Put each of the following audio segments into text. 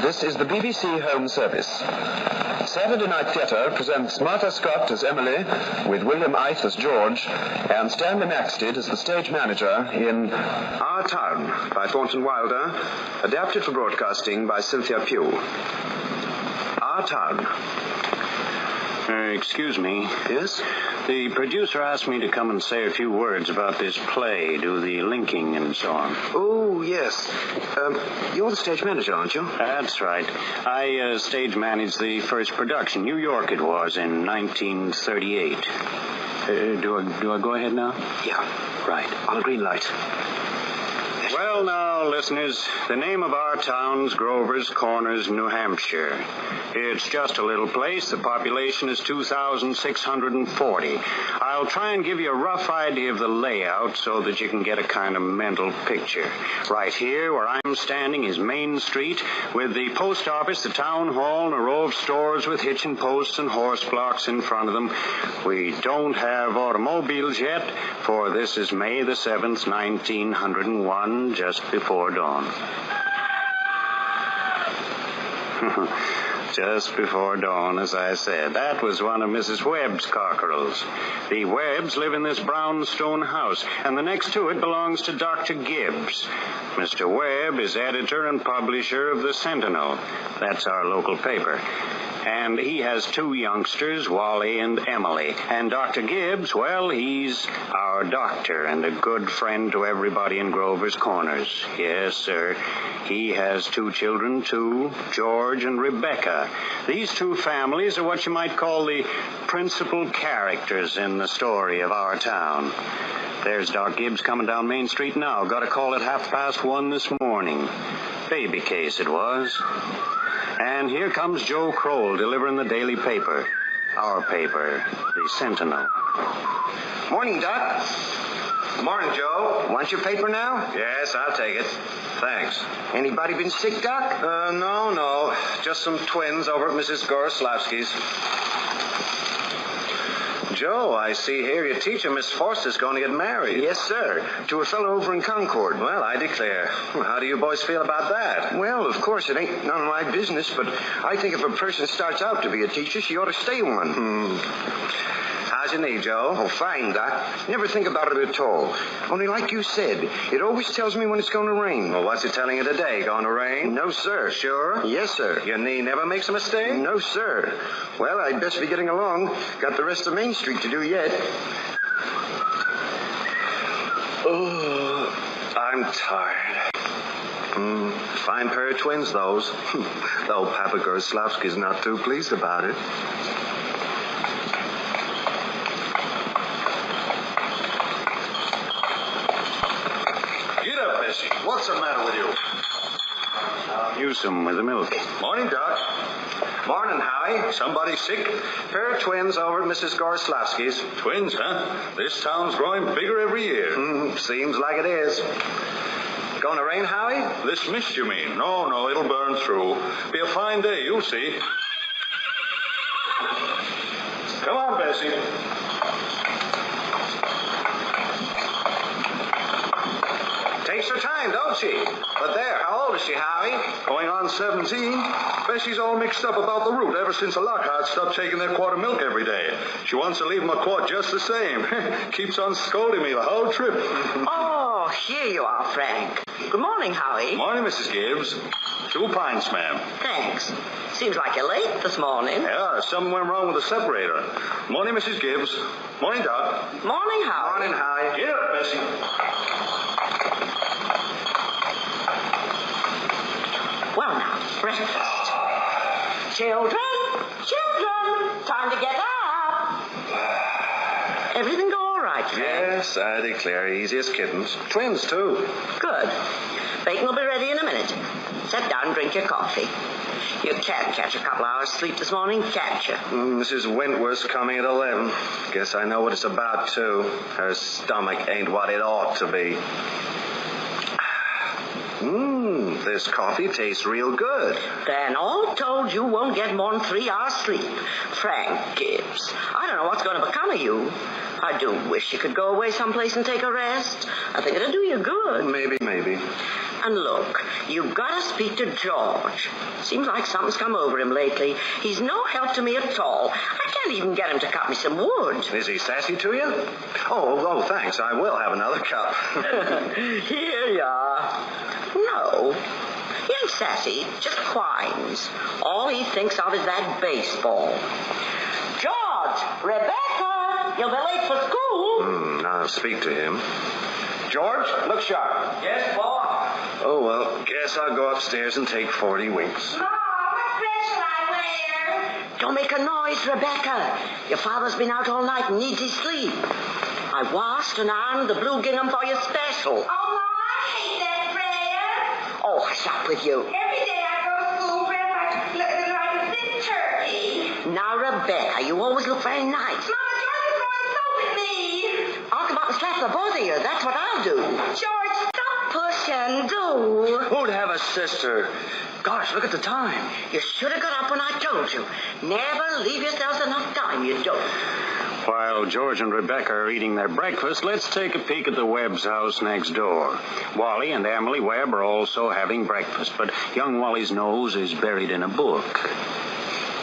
This is the BBC Home Service. Saturday Night Theatre presents Martha Scott as Emily, with William Ith as George, and Stanley Maxted as the stage manager in Our Town by Thornton Wilder, adapted for broadcasting by Cynthia Pugh. Our Town. Excuse me. Yes? The producer asked me to come and say a few words about this play, do the linking and so on. Oh, yes. You're the stage manager, aren't you? That's right. I stage managed the first production. New York it was, in 1938. Do I go ahead now? Yeah. Right. On a green light. Well, now, listeners, the name of our town's Grover's Corners, New Hampshire. It's just a little place. The population is 2,640. I'll try and give you a rough idea of the layout so that you can get a kind of mental picture. Right here, where I'm standing, is Main Street, with the post office, the town hall, and a row of stores with hitching posts and horse blocks in front of them. We don't have automobiles yet, for this is May the 7th, 1901. Just before dawn. Just before dawn, as I said. That was one of Mrs. Webb's cockerels. The Webbs live in this brownstone house, and the next to it belongs to Dr. Gibbs. Mr. Webb is editor and publisher of the Sentinel. That's our local paper. And he has two youngsters, Wally and Emily. And Dr. Gibbs, well, he's our doctor and a good friend to everybody in Grover's Corners. Yes, sir. He has two children, too, George and Rebecca. These two families are what you might call the principal characters in the story of our town. There's Doc Gibbs coming down Main Street now. Got a call at 1:30 this morning. Baby case it was. And here comes Joe Kroll delivering the daily paper. Our paper, the Sentinel. Morning, Doc. Morning, Joe. Want your paper now? Yes, I'll take it. Thanks. Anybody been sick, Doc? No. Just some twins over at Mrs. Goroslavsky's. Joe, I see here your teacher, Miss Forster's going to get married. Yes, sir. To a fellow over in Concord. Well, I declare. How do you boys feel about that? Well, of course, it ain't none of my business, but I think if a person starts out to be a teacher, she ought to stay one. How's your knee, Joe? Oh, fine, Doc. Never think about it at all. Only like you said, it always tells me when it's going to rain. Well, what's it telling you today? Going to rain? No, sir. Sure? Yes, sir. Your knee never makes a mistake? No, sir. Well, I'd best be getting along. Got the rest of Main Street to do yet. Oh, I'm tired. Fine pair of twins, those. Though Papa Goroslavsky's not too pleased about it. Bessie, what's the matter with you? I'll use them with the milk. Morning, Doc. Morning, Howie. Somebody sick? Pair of twins over at Mrs. Goroslavsky's. Twins, huh? This town's growing bigger every year. Seems like it is. Going to rain, Howie? This mist, you mean? No, it'll burn through. Be a fine day, you'll see. Come on, Bessie. Takes her time, don't she? But there, how old is she, Howie? Going on 17. Bessie's all mixed up about the route ever since the Lockharts stopped taking their quart of milk every day. She wants to leave them a quart just the same. Keeps on scolding me the whole trip. Oh, here you are, Frank. Good morning, Howie. Morning, Mrs. Gibbs. 2 pints, ma'am. Thanks. Seems like you're late this morning. Yeah, something went wrong with the separator. Morning, Mrs. Gibbs. Morning, Doc. Morning, Howie. Morning, Howie. Get up, Bessie. Well, now, breakfast. Children, time to get up. Everything go all right, Frank? Yes, I declare, easy as kittens. Twins, too. Good. Bacon will be ready in a minute. Sit down and drink your coffee. You can't catch a couple hours sleep this morning, can't you? Mrs. Wentworth's coming at 11. Guess I know what it's about, too. Her stomach ain't what it ought to be. This coffee tastes real good. Then all told, you won't get more than 3 hours sleep. Frank Gibbs, I don't know what's going to become of you. I do wish you could go away someplace and take a rest. I think it'd do you good. Maybe. And look, you've got to speak to George. Seems like something's come over him lately. He's no help to me at all. I can't even get him to cut me some wood. Is he sassy to you? Oh, thanks. I will have another cup. Here you are. No, he ain't sassy, just whines. All he thinks of is that baseball. George! Rebecca! You'll be late for school. I'll speak to him. George, look sharp. Yes, boss. Oh, well, guess I'll go upstairs and take 40 winks. Mom, what dress shall I wear? Don't make a noise, Rebecca. Your father's been out all night and needs his sleep. I washed and ironed the blue gingham for you special. Oh, Mom, I hate that dress. Oh, hush up with you. Every day I go to school dressed like a sick turkey. Now, Rebecca, you always look very nice. Mama, George is throwing soap at me. I'll come out and slap the both of you. That's what I'll do. George, stop pushing. Do. Who'd have a sister? Gosh, look at the time. You should have got up when I told you. Never leave yourselves enough time, you don't. While George and Rebecca are eating their breakfast, let's take a peek at the Webb's house next door. Wally and Emily Webb are also having breakfast, but young Wally's nose is buried in a book.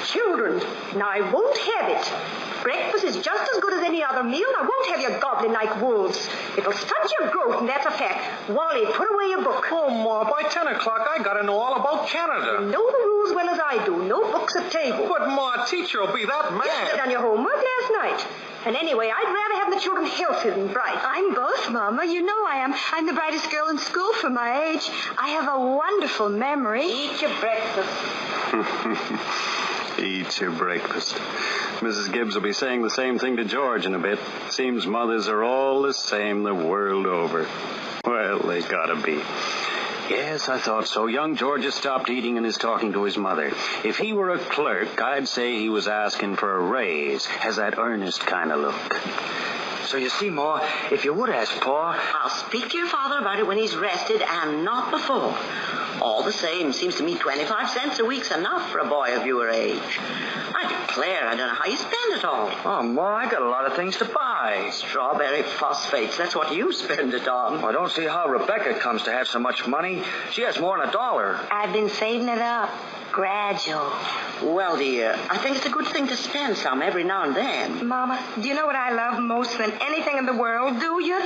Children, now I won't have it. Breakfast is just as good as any other meal. I won't have you gobbling like wolves. It'll stunt your growth, and that's a fact. Wally, put away your book. Oh, Ma, by 10 o'clock I gotta know all about Canada. You know the rules well as I do. No books at table. But, Ma, teacher will be that You mad. done your homework last night. And anyway, I'd rather have the children healthy than bright. I'm both, Mama. You know I am. I'm the brightest girl in school for my age. I have a wonderful memory. Eat your breakfast. Eat your breakfast. Mrs. Gibbs will be saying the same thing to George in a bit. Seems mothers are all the same the world over. Well, they gotta be. Yes, I thought so. Young George has stopped eating and is talking to his mother. If he were a clerk, I'd say he was asking for a raise. Has that earnest kind of look. So you see, Ma, if you would ask Pa... I'll speak to your father about it when he's rested and not before. All the same, seems to me 25 cents a week's enough for a boy of your age. I declare, I don't know how you spend it all. Oh, Ma, I got a lot of things to buy. Strawberry phosphates, that's what you spend it on. I don't see how Rebecca comes to have so much money. She has more than $1. I've been saving it up. Gradual. Well, dear, I think it's a good thing to spend some every now and then. Mama, do you know what I love most than anything in the world, do you?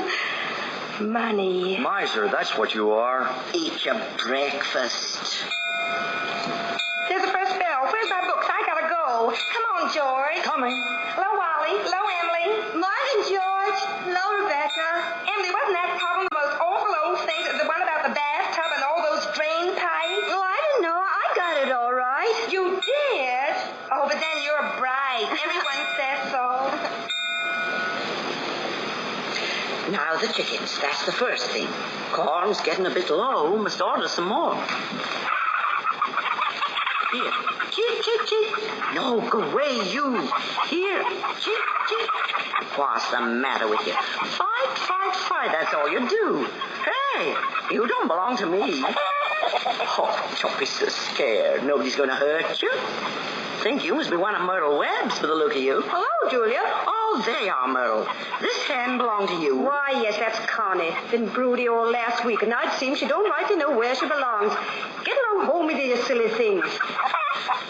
Money. Miser, that's what you are. Eat your breakfast. Here's the first bell. Where's my books? I gotta go. Come on, George. Coming. Hello, Wally. Hello, Emily. Morning, George. Hello, Rebecca. Emily, wasn't that problem the most awful old thing? The one about the bathtub and all those drain pipes? Oh, I didn't know. I got it all right. You did? Oh, but then you're bright. Everyone says so. Now the chickens, that's the first thing. Corn's getting a bit low, must order some more. Here, cheep, cheep, cheep. No, go away, you. Here, cheep, cheep. What's the matter with you? Fight, fight, fight, that's all you do. Hey, you don't belong to me. Oh, don't be so scared. Nobody's going to hurt you. Think you must be one of Myrtle Webb's for the look of you. Hello, Julia. Oh, there you are, Myrtle. This hen belonged to you. Why, yes, that's Connie. Been broody all last week, and now it seems she don't rightly know where she belongs. Get along home with you silly things.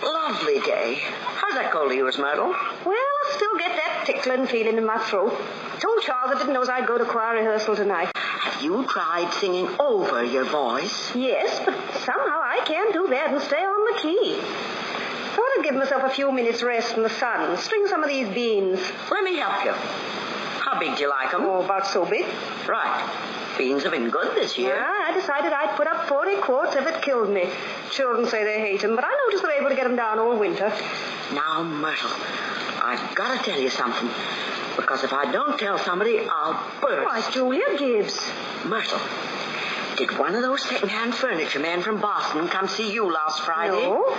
Lovely day. How's that cold of yours, Myrtle? Well, I still get that tickling feeling in my throat. Told Charles I didn't know I go to choir rehearsal tonight. Have you tried singing over your voice? Yes, but somehow I can't do that and stay on the key. Thought I'd give myself a few minutes rest in the sun and string some of these beans. Let me help you. How big do you like them? Oh, about so big. Right. Beans have been good this year. Yeah, I decided I'd put up 40 quarts if it killed me. Children say they hate them, but I noticed they're able to get them down all winter. Now, Myrtle, I've got to tell you something. Because if I don't tell somebody, I'll burst. Why, Julia Gibbs. Myrtle, did one of those second-hand furniture men from Boston come see you last Friday? No.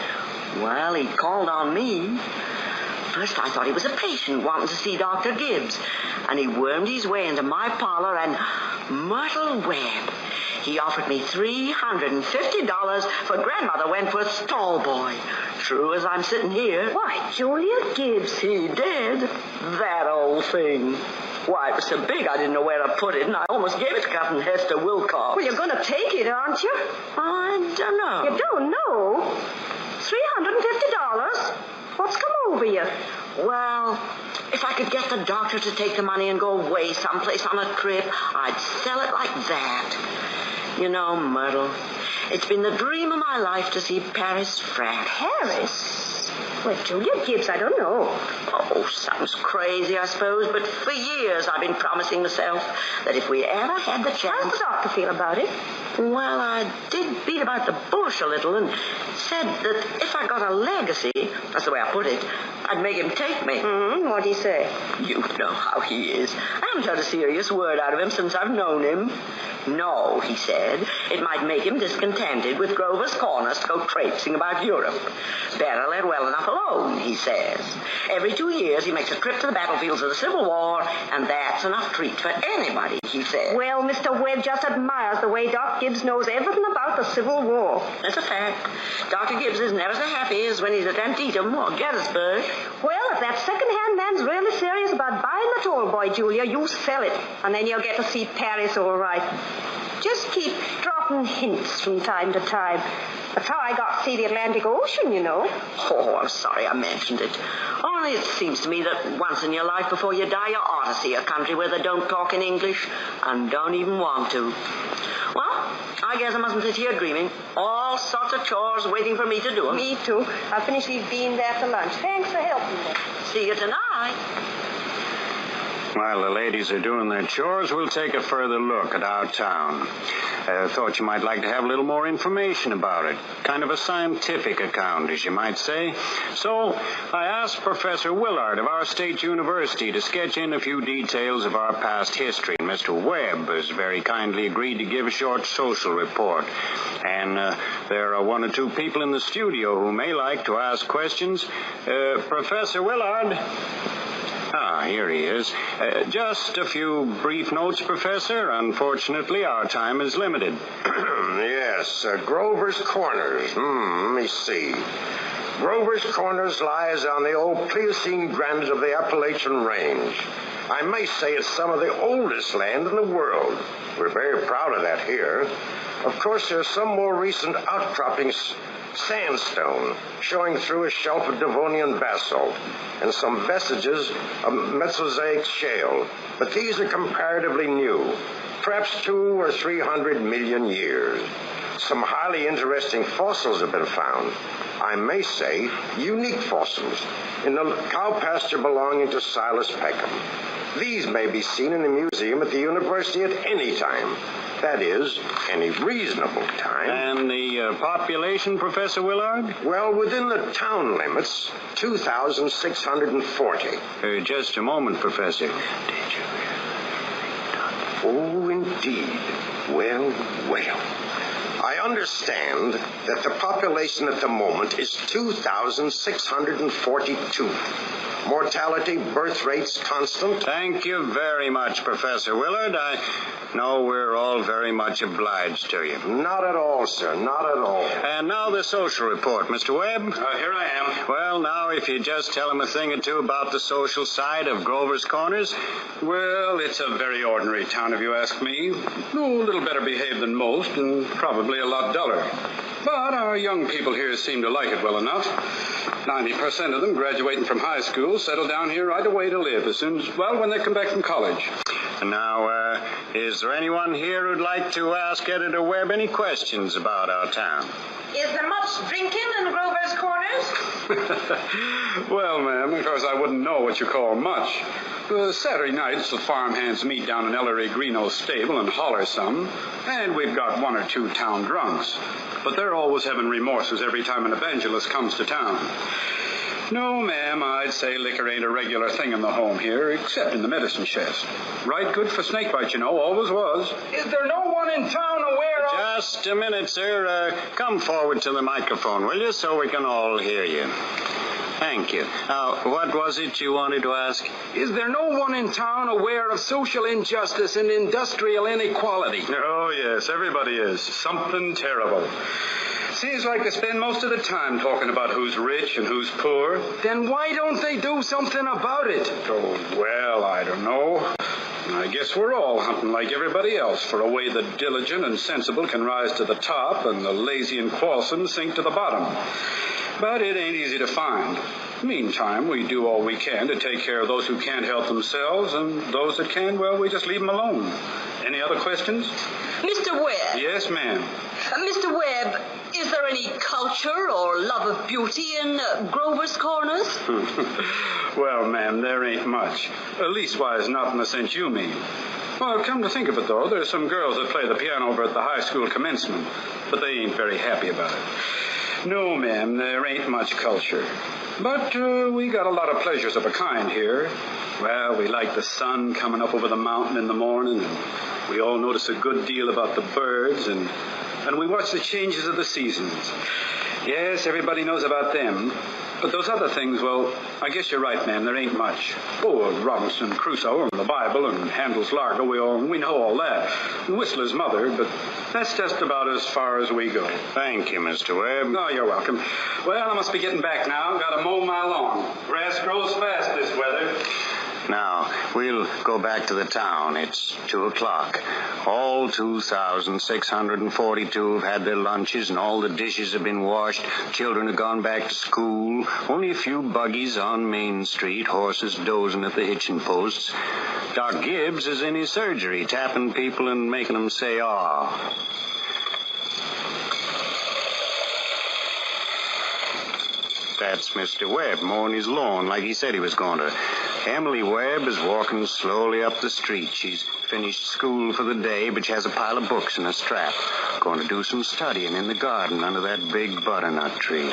Well, he called on me. First, I thought he was a patient wanting to see Dr. Gibbs, and he wormed his way into my parlor, and Myrtle Webb, he offered me $350 for Grandmother Wentworth's stall boy. True as I'm sitting here. Why, Julia Gibbs. He did. That old thing. Why, it was so big I didn't know where to put it, and I almost gave it to Cousin Hester Wilcox. Well, you're going to take it, aren't you? I don't know. You don't know? $350? What's come over you? Well, if I could get the doctor to take the money and go away someplace on a trip, I'd sell it like that. You know, Myrtle, it's been the dream of my life to see Paris, France. Paris? Well, Julia Gibbs, I don't know. Oh, sounds crazy, I suppose, but for years I've been promising myself that if we ever had the chance... How's the doctor feel about it? Well, I did beat about the bush a little and said that if I got a legacy, that's the way I put it, I'd make him take me. What'd he say? You know how he is. I haven't heard a serious word out of him since I've known him. No, he said, it might make him discontented with Grover's Corners to go traipsing about Europe. Better let well enough alone, he says. Every 2 years he makes a trip to the battlefields of the Civil War, and that's enough treat for anybody, he says. Well, Mr. Webb just admires the way Doc Gibbs knows everything about the Civil War. That's a fact. Dr. Gibbs is never so happy as when he's at Antietam or Gettysburg. Well, if that second-hand man's really serious about buying the tall boy, Julia, you sell it, and then you'll get to see Paris all right. Just keep dropping hints from time to time. That's how I got to see the Atlantic Ocean, you know. Oh, I'm sorry I mentioned it. Only it seems to me that once in your life before you die, you ought to see a country where they don't talk in English and don't even want to. Well, I guess I mustn't sit here dreaming. All sorts of chores waiting for me to do them. Me too. I'll finish these beans after lunch. Thanks for helping me. See you tonight. While the ladies are doing their chores, we'll take a further look at our town. Thought you might like to have a little more information about it. Kind of a scientific account, as you might say. So I asked Professor Willard of our state university to sketch in a few details of our past history. And Mr. Webb has very kindly agreed to give a short social report. And there are one or two people in the studio who may like to ask questions. Professor Willard... Ah, here he is. Just a few brief notes, Professor. Unfortunately, our time is limited. Yes, Grover's Corners. Let me see. Grover's Corners lies on the old Pliocene granite of the Appalachian Range. I may say it's some of the oldest land in the world. We're very proud of that here. Of course, there's some more recent outcroppings, sandstone, showing through a shelf of Devonian basalt, and some vestiges of Mesozoic shale. But these are comparatively new, perhaps 200 or 300 million years. Some highly interesting fossils have been found. I may say unique fossils in the cow pasture belonging to Silas Peckham. These may be seen in the museum at the university at any time. That is, any reasonable time. And the population, Professor Willard? Well, within the town limits, 2,640. Just a moment, Professor. Oh, indeed. Well, well. I understand that the population at the moment is 2,642. Mortality, birth rates constant. Thank you very much, Professor Willard. I know we're all very much obliged to you. Not at all, sir. Not at all. And now the social report, Mr. Webb. Here I am. Well, now, if you just tell him a thing or two about the social side of Grover's Corners. Well, it's a very ordinary town, if you ask me. Oh, a little better behaved than most, and probably a lot duller. But our young people here seem to like it well enough. 90% of them graduating from high school settle down here right away to live as soon as, well, when they come back from college. Now, is there anyone here who'd like to ask Editor Webb any questions about our town? Is there much drinking in Grover's Corners? Well, ma'am, of course I wouldn't know what you call much. Saturday nights, the farmhands meet down in Ellery Greeno's stable and holler some, and we've got one or two town drunks. But they're always having remorses every time an evangelist comes to town. No, ma'am, I'd say liquor ain't a regular thing in the home here, except in the medicine chest. Right good for snake bite, you know, always was. Is there no one in town aware Harold. Just a minute, sir. Come forward to the microphone, will you, so we can all hear you. Thank you. Now, what was it you wanted to ask? Is there no one in town aware of social injustice and industrial inequality? Oh, yes, everybody is. Something terrible. Seems like they spend most of the time talking about who's rich and who's poor. Then why don't they do something about it? Oh, well, I don't know. I guess we're all hunting like everybody else for a way the diligent and sensible can rise to the top and the lazy and quarrelsome sink to the bottom. But it ain't easy to find. Meantime, we do all we can to take care of those who can't help themselves, and those that can, well, we just leave them alone. Any other questions? Mr. Webb. Yes, ma'am. Mr. Webb, is there any culture or love of beauty in Grover's Corners? Well, ma'am, there ain't much. Leastwise, not in the sense you mean. Well, come to think of it, though, there's some girls that play the piano over at the high school commencement, but they ain't very happy about it. No, ma'am, there ain't much culture. But we got a lot of pleasures of a kind here. Well, we like the sun coming up over the mountain in the morning, and we all notice a good deal about the birds, and we watch the changes of the seasons. Yes, everybody knows about them. But those other things, well, I guess you're right, ma'am, there ain't much. Oh, Robinson Crusoe and the Bible and Handel's Largo, we know all that. Whistler's Mother, but that's just about as far as we go. Thank you, Mr. Webb. Oh, you're welcome. Well, I must be getting back now. Got to mow my lawn. Grass grows fast this weather. Now, we'll go back to the town. It's 2:00. All 2,642 have had their lunches, and all the dishes have been washed. Children have gone back to school. Only a few buggies on Main Street, horses dozing at the hitching posts. Doc Gibbs is in his surgery, tapping people and making them say, "Ah." That's Mr. Webb mowing his lawn like he said he was going to. Emily Webb is walking slowly up the street. She's finished school for the day, but she has a pile of books in a strap. Going to do some studying in the garden under that big butternut tree.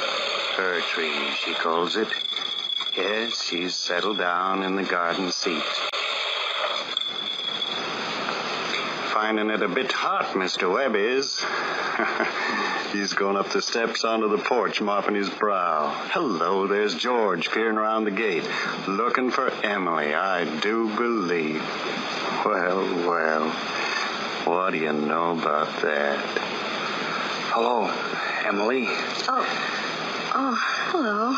Her tree, she calls it. Yes, she's settled down in the garden seat. Finding it a bit hot, Mr. Webb is. He's going up the steps onto the porch, mopping his brow. Hello, there's George peering around the gate, looking for Emily, I do believe. Well, what do you know about that? Hello, Emily. Oh, hello.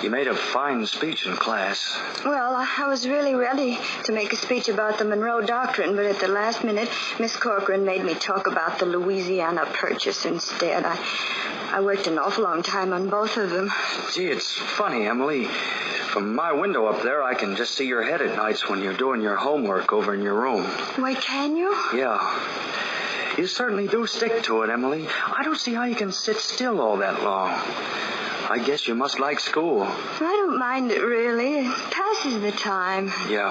You made a fine speech in class. Well, I was really ready to make a speech about the Monroe Doctrine, but at the last minute, Miss Corcoran made me talk about the Louisiana Purchase instead. I worked an awful long time on both of them. Gee, it's funny, Emily. From my window up there, I can just see your head at nights when you're doing your homework over in your room. Why, can you? Yeah. You certainly do stick to it, Emily. I don't see how you can sit still all that long. I guess you must like school. I don't mind it, really. It passes the time. Yeah.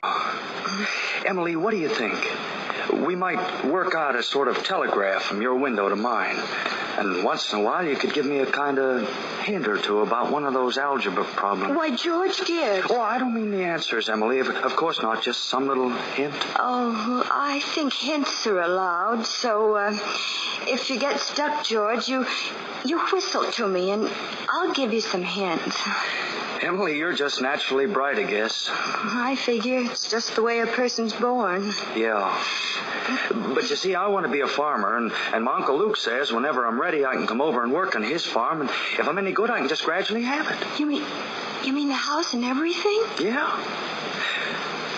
Emily, what do you think? We might work out a sort of telegraph from your window to mine. And once in a while, you could give me a kind of hint or two about one of those algebra problems. Why, George Gibbs. Oh, I don't mean the answers, Emily. Of course not. Just some little hint. Oh, I think hints are allowed. So, if you get stuck, George, you whistle to me, and I'll give you some hints. Emily, you're just naturally bright, I guess. I figure it's just the way a person's born. Yeah. But you see, I want to be a farmer, and my Uncle Luke says whenever I'm ready, I can come over and work on his farm, and if I'm any good, I can just gradually have it. You mean the house and everything? Yeah.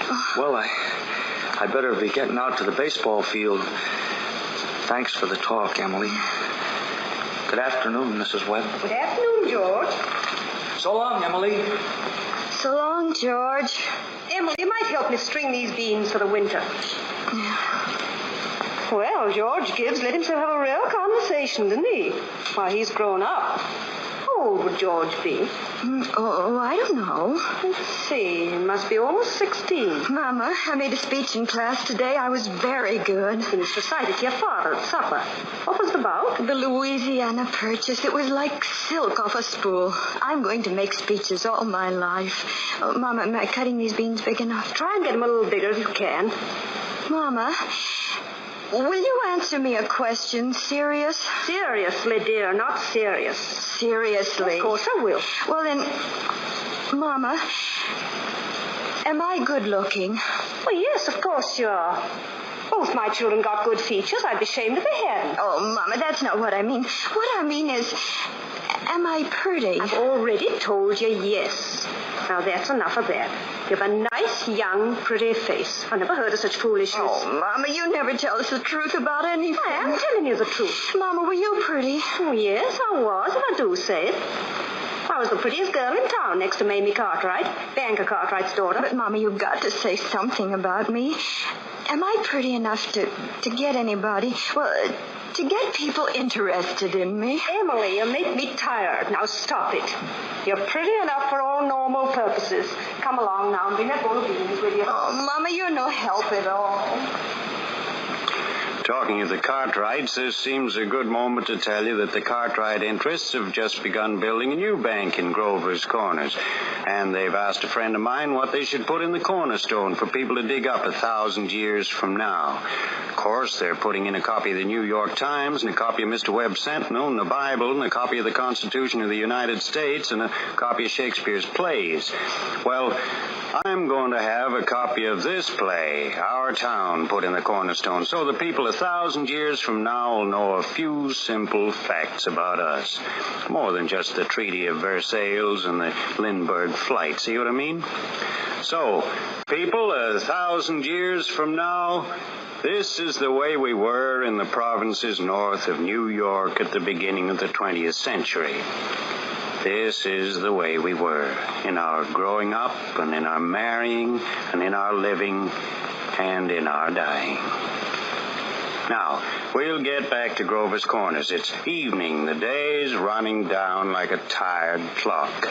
Oh. Well, I'd better be getting out to the baseball field. Thanks for the talk, Emily. Good afternoon, Mrs. Webb. Good afternoon, George. So long, Emily. So long, George. Emily, you might help me string these beans for the winter. Well, George Gibbs let himself have a real conversation, didn't he? Why, he's grown up. How old would George be? Oh, I don't know. Let's see. He must be almost 16. Mama, I made a speech in class today. I was very good. Finished recited to your father at supper. What was it about? The Louisiana Purchase. It was like silk off a spool. I'm going to make speeches all my life. Oh, Mama, am I cutting these beans big enough? Try and get them a little bigger if you can. Mama, will you answer me a question? Serious? Seriously, dear, not serious. Seriously? Of course I will. Well, then, Mama, am I good looking? Well, yes, of course you are. Both my children got good features. I'd be ashamed if they hadn't. Oh, Mama, that's not what I mean. What I mean is, am I pretty? I've already told you yes. Now, that's enough of that. You have a nice, young, pretty face. I never heard of such foolishness. Oh, Mama, you never tell us the truth about anything. I am telling you the truth. Mama, were you pretty? Oh, yes, I was, if I do say it. I was the prettiest girl in town next to Mamie Cartwright, Banker Cartwright's daughter. But, Mama, you've got to say something about me. Am I pretty enough to get anybody, well, to get people interested in me? Emily, you make me tired. Now stop it. You're pretty enough for all normal purposes. Come along now and bring that bowl of beans with you. Oh, Mama, you're no help at all. Talking of the Cartwrights, this seems a good moment to tell you that the Cartwright interests have just begun building a new bank in Grover's Corners. And they've asked a friend of mine what they should put in the cornerstone for people to dig up 1,000 years from now. Of course, they're putting in a copy of the New York Times and a copy of Mr. Webb's Sentinel and the Bible and a copy of the Constitution of the United States and a copy of Shakespeare's plays. Well, I'm going to have a copy of this play, Our Town, put in the cornerstone, so the people 1,000 years from now will know a few simple facts about us. More than just the Treaty of Versailles and the Lindbergh flight. See what I mean? So, people 1,000 years from now, this is the way we were in the provinces north of New York at the beginning of the 20th century. This is the way we were in our growing up and in our marrying and in our living and in our dying. Now, we'll get back to Grover's Corners. It's evening. The day's running down like a tired clock.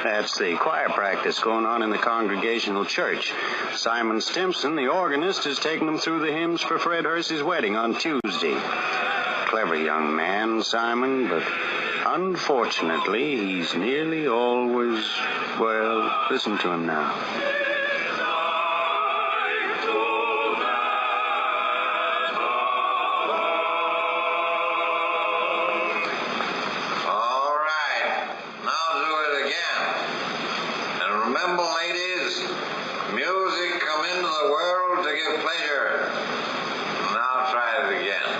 That's the choir practice going on in the Congregational Church. Simon Stimson, the organist, is taking them through the hymns for Fred Hersey's wedding on Tuesday. Clever young man, Simon, but unfortunately, he's nearly always, well, listen to him now. Remember, ladies, music come into the world to give pleasure. Now try it again.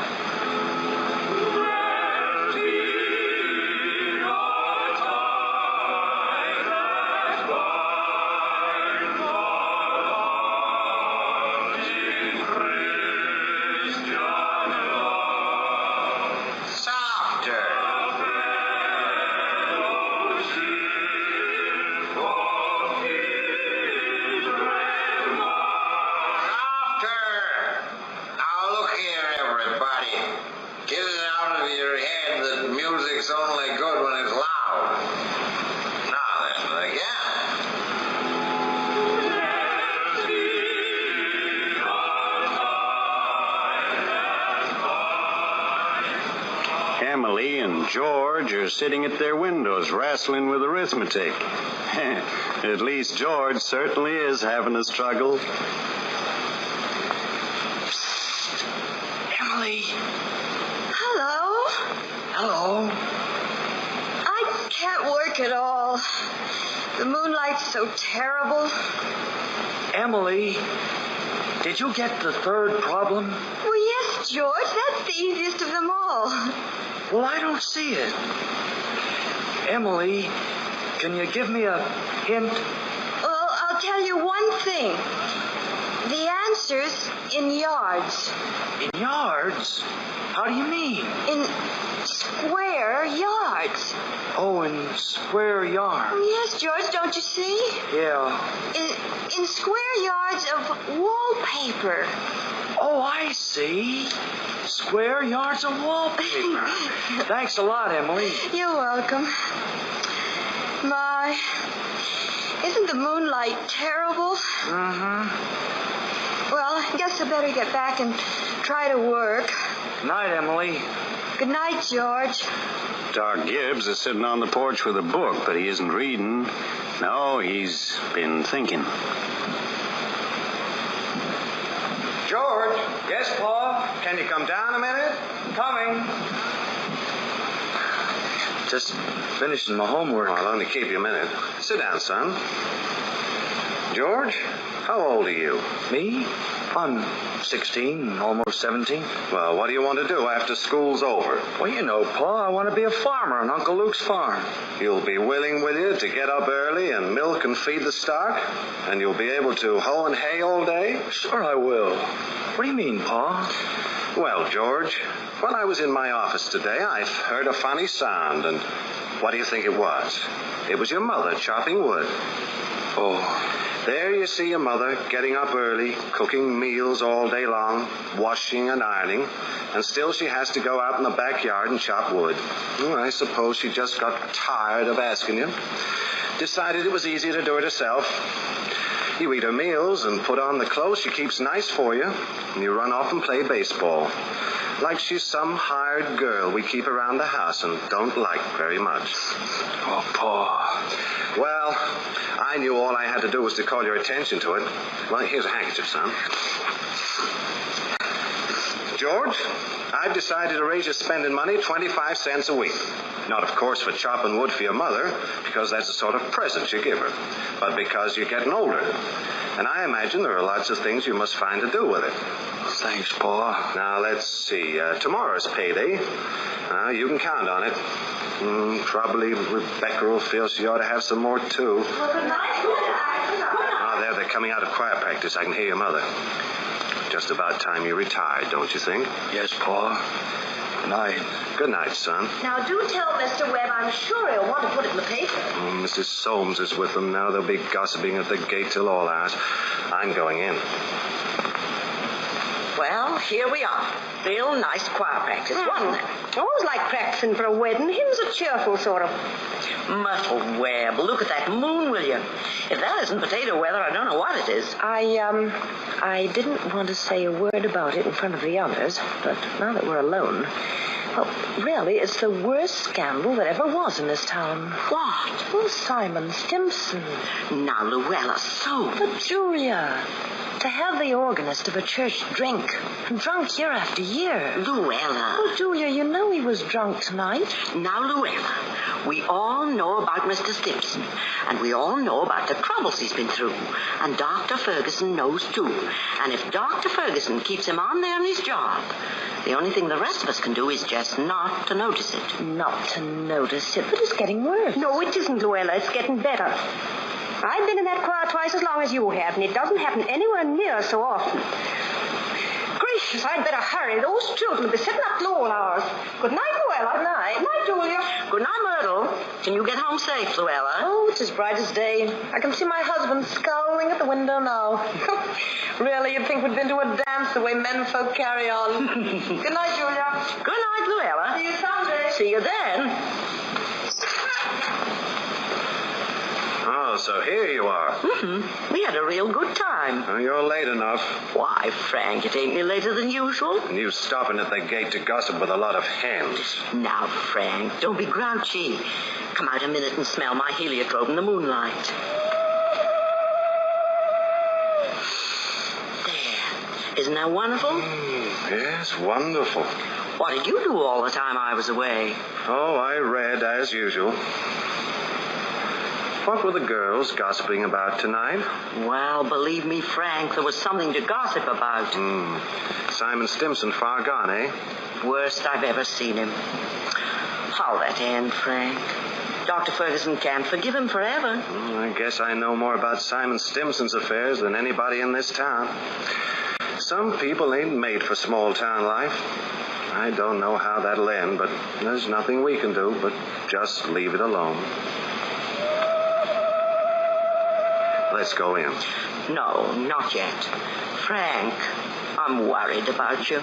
Music's only good when it's loud. Now then, again. Emily and George are sitting at their windows wrestling with arithmetic. At least George certainly is having a struggle. Psst. Emily. Hello. Hello. I can't work at all. The moonlight's so terrible. Emily, did you get the third problem? Well, yes, George. That's the easiest of them all. Well, I don't see it. Emily, can you give me a hint? Well, I'll tell you one thing. The answer's in yards. In yards? How do you mean? In square yards. Oh, in square yards. Oh, yes, George, don't you see? Yeah. In square yards of wallpaper. Oh, I see. Square yards of wallpaper. Thanks a lot, Emily. You're welcome. My, isn't the moonlight terrible? Mm-hmm. Well, I guess I better get back and try to work. Night, Emily. Good night, George. Doc Gibbs is sitting on the porch with a book, but he isn't reading. No, he's been thinking. George. Yes, Pa? Can you come down a minute? Coming. Just finishing my homework. I'll only keep you a minute. Sit down, son. George, how old are you? Me? I'm 16, almost 17. Well, what do you want to do after school's over? Well, you know, Pa, I want to be a farmer on Uncle Luke's farm. You'll be willing, will you, to get up early and milk and feed the stock? And you'll be able to hoe and hay all day? Sure I will. What do you mean, Pa? Well, George, when I was in my office today, I heard a funny sound, and what do you think it was? It was your mother chopping wood. Oh. There you see your mother getting up early, cooking meals all day long, washing and ironing, and still she has to go out in the backyard and chop wood. Well, I suppose she just got tired of asking you. Decided it was easier to do it herself. You eat her meals and put on the clothes she keeps nice for you, and you run off and play baseball. Like she's some hired girl we keep around the house and don't like very much. Oh, Pa. Well, I knew all I had to do was to call your attention to it. Well, here's a handkerchief, son. George, I've decided to raise your spending money 25 cents a week. Not, of course, for chopping wood for your mother, because that's a sort of present you give her, but because you're getting older. And I imagine there are lots of things you must find to do with it. Thanks, Pa. Now, let's see. Tomorrow's payday. You can count on it. Probably Rebecca will feel she ought to have some more, too. Well, good night. Oh, there, they're coming out of choir practice. I can hear your mother. Just about time you retired, don't you think? Yes, Pa. Good night. Good night, son. Now, do tell Mr. Webb. I'm sure he'll want to put it in the paper. Mrs. Soames is with them now. They'll be gossiping at the gate till all hours. I'm going in. Well, here we are. Real nice choir practice, wasn't it? Always like practicing for a wedding. Hymns are cheerful, sort of. Myrtle Webb, look at that moon, will you? If that isn't potato weather, I don't know what it is. I didn't want to say a word about it in front of the others, but now that we're alone, well, really, it's the worst scandal that ever was in this town. What? Oh, Simon Stimson. Now, Luella, so... But, Julia, to have the organist of a church drunk year after year. Luella. Oh, Julia, you know he was drunk tonight. Now, Luella, we all know about Mr. Stimson, and we all know about the troubles he's been through, and Dr. Ferguson knows, too. And if Dr. Ferguson keeps him on there in his job, the only thing the rest of us can do is just not to notice it. Not to notice it, but it's getting worse. No, it isn't, Luella. It's getting better. I've been in that choir twice as long as you have, and it doesn't happen anywhere near so often. Gracious, I'd better hurry. Those children will be sitting up till all hours. Good night, Luella. Good night. Good night, Julia. Good night, Myrtle. Can you get home safe, Luella? Oh, it's as bright as day. I can see my husband scowling at the window now. Really, you'd think we'd been to a dance the way men folk carry on. Good night, Julia. Good night, Luella. See you someday. See you then. Oh, so here you are. Mm-hmm. We had a real good time. Oh, you're late enough. Why, Frank, it ain't any later than usual. And you stopping at the gate to gossip with a lot of hens. Now, Frank, don't be grouchy. Come out a minute and smell my heliotrope in the moonlight. There. Isn't that wonderful? Yes, wonderful. What did you do all the time I was away? Oh, I read as usual. What were the girls gossiping about tonight? Well, believe me, Frank, there was something to gossip about. Simon Stimson far gone, eh? Worst I've ever seen him. How'll that end, Frank? Dr. Ferguson can't forgive him forever. I guess I know more about Simon Stimson's affairs than anybody in this town. Some people ain't made for small-town life. I don't know how that'll end, but there's nothing we can do but just leave it alone. Let's go in. No, not yet. Frank, I'm worried about you.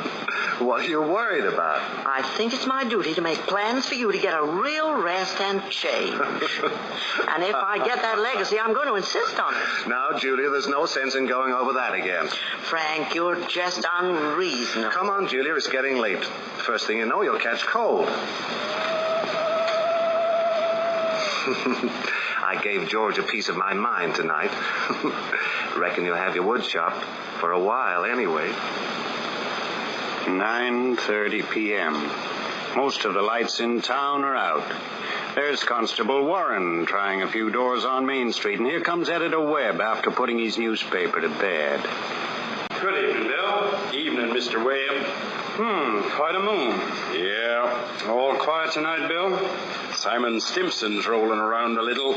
What are you worried about? I think it's my duty to make plans for you to get a real rest and change. And if I get that legacy, I'm going to insist on it. Now, Julia, there's no sense in going over that again. Frank, you're just unreasonable. Come on, Julia, it's getting late. First thing you know, you'll catch cold. I gave George a piece of my mind tonight. Reckon you'll have your wood chopped. For a while, anyway. 9:30 p.m. Most of the lights in town are out. There's Constable Warren trying a few doors on Main Street, and here comes Editor Webb after putting his newspaper to bed. Good evening, Bill. Evening, Mr. Webb. Quite a moon. Yeah, all quiet tonight, Bill. Simon Stimpson's rolling around a little.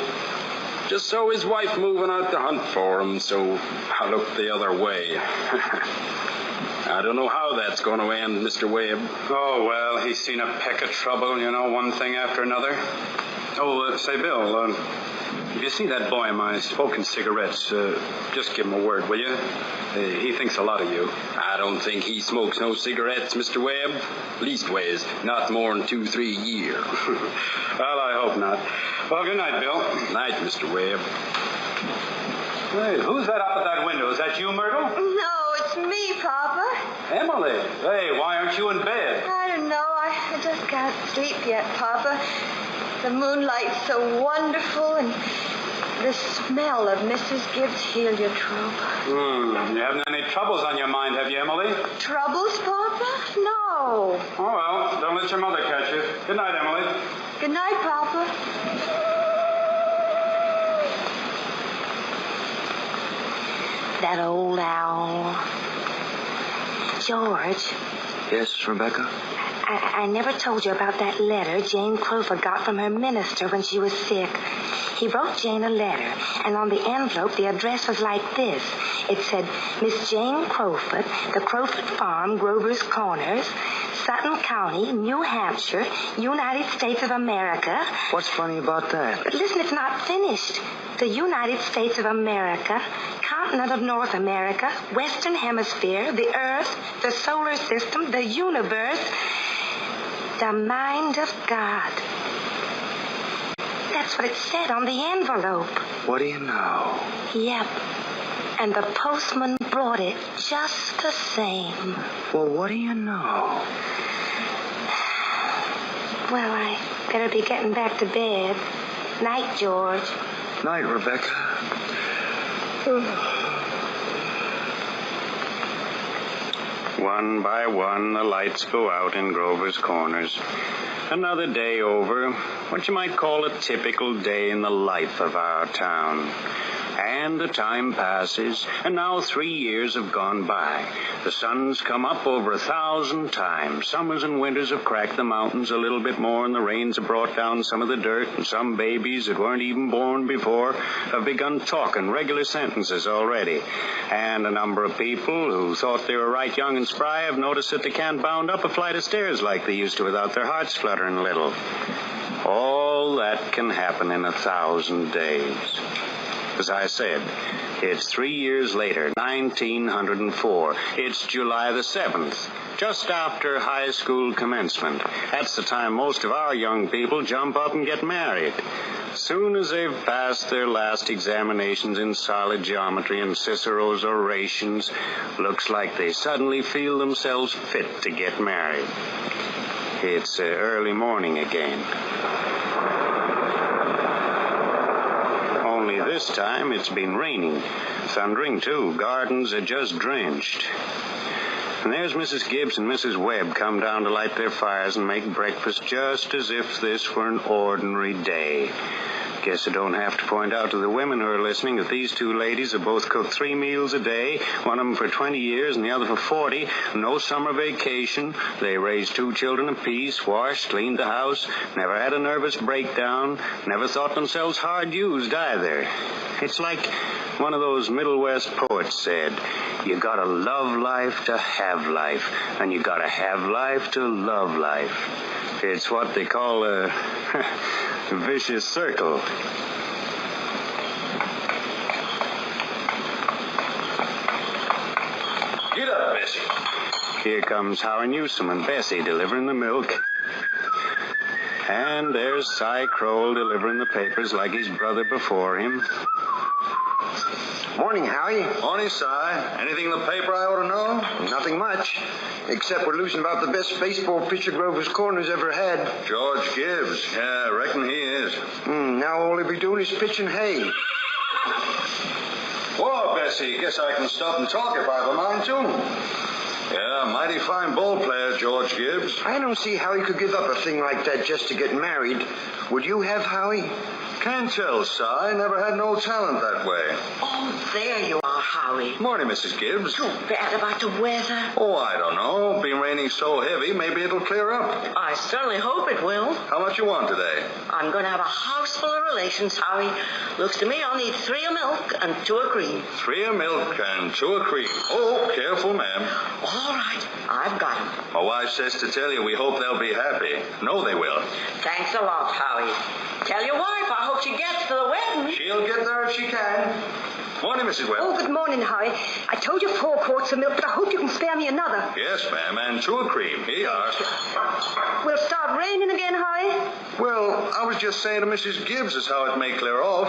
Just saw his wife moving out to hunt for him, so I looked the other way. I don't know how that's going to end, Mr. Webb. Oh, well, he's seen a peck of trouble, one thing after another. Oh, say, Bill, if you see that boy of mine smoking cigarettes, just give him a word, will you? He thinks a lot of you. I don't think he smokes no cigarettes, Mr. Webb. Leastways, not more than 2-3 a year. Well, I hope not. Well, good night, Bill. Night, Mr. Webb. Hey, who's that up at that window? Is that you, Myrtle? No, it's me, Papa. Emily. Hey, why aren't you in bed? I don't know. I just can't sleep yet, Papa. The moonlight's so wonderful, and the smell of Mrs. Gibbs' heliotrope. You haven't any troubles on your mind, have you, Emily? Troubles, Papa? No. Oh, well, don't let your mother catch you. Good night, Emily. Good night, Papa. That old owl. George. Yes, Rebecca? I never told you about that letter Jane Crowfoot got from her minister when she was sick. He wrote Jane a letter, and on the envelope the address was like this. It said, Miss Jane Crowfoot, the Crowfoot Farm, Grover's Corners, Sutton County, New Hampshire, United States of America. What's funny about that? But listen, it's not finished. The United States of America, continent of North America, Western Hemisphere, the Earth, the solar system, the universe, the mind of God. That's what it said on the envelope. What do you know? Yep. And the postman brought it just the same. Well, what do you know? Well, I better be getting back to bed. Night, George. Night, Rebecca. One by one, the lights go out in Grover's Corners. Another day over, what you might call a typical day in the life of our town. And the time passes, and now 3 years have gone by. The sun's come up over 1,000 times. Summers and winters have cracked the mountains a little bit more, and the rains have brought down some of the dirt, and some babies that weren't even born before have begun talking regular sentences already. And a number of people who thought they were right young and spry have noticed that they can't bound up a flight of stairs like they used to without their hearts fluttering a little. All that can happen in 1,000 days. As I said, it's 3 years later, 1904. It's July the 7th, just after high school commencement. That's the time most of our young people jump up and get married. Soon as they've passed their last examinations in solid geometry and Cicero's orations, looks like they suddenly feel themselves fit to get married. It's early morning again. Only this time it's been raining. Thundering, too. Gardens are just drenched. And there's Mrs. Gibbs and Mrs. Webb come down to light their fires and make breakfast just as if this were an ordinary day. Guess I don't have to point out to the women who are listening that these two ladies have both cooked 3 meals a day, one of them for 20 years and the other for 40, no summer vacation. They raised 2 children apiece, washed, cleaned the house, never had a nervous breakdown, never thought themselves hard used either. It's like one of those Middle West poets said, you gotta love life to have life, and you gotta have life to love life. It's what they call a vicious circle. Get up, Bessie. Here comes Howard Newsom and Bessie delivering the milk. And there's Cy Crowell delivering the papers like his brother before him. Morning, Howie. Morning, Si. Anything in the paper I ought to know? Nothing much, except we're losing about the best baseball pitcher Grover's Corners ever had. George Gibbs. Yeah, I reckon he is. Now all he'll be doing is pitching hay. Well, Bessie, guess I can stop and talk if I have a mind to. Yeah, mighty fine ball player, George Gibbs. I don't see how he could give up a thing like that just to get married. Would you have, Howie? Can't tell, Si. Never had no talent that way. Oh, there you are, Howie. Morning, Mrs. Gibbs. Too bad about the weather. Oh, I don't know. Been raining so heavy, maybe it'll clear up. I certainly hope it will. How much you want today? I'm going to have a house full of relations, Howie. Looks to me I'll need 3 of milk and 2 of cream. 3 of milk and 2 of cream. Oh, careful, ma'am. All right, I've got 'em. My wife says to tell you we hope they'll be happy. No, they will. Thanks a lot, Howie. Tell your wife I hope she gets to the wedding. She'll get there if she can. Morning, Mrs. Webb. Oh, good morning, Howie. I told you 4 quarts of milk, but I hope you can spare me another. Yes, ma'am, and 2 of cream. Here you are. Will it start raining again, Howie? Well, I was just saying to Mrs. Gibbs as how it may clear off.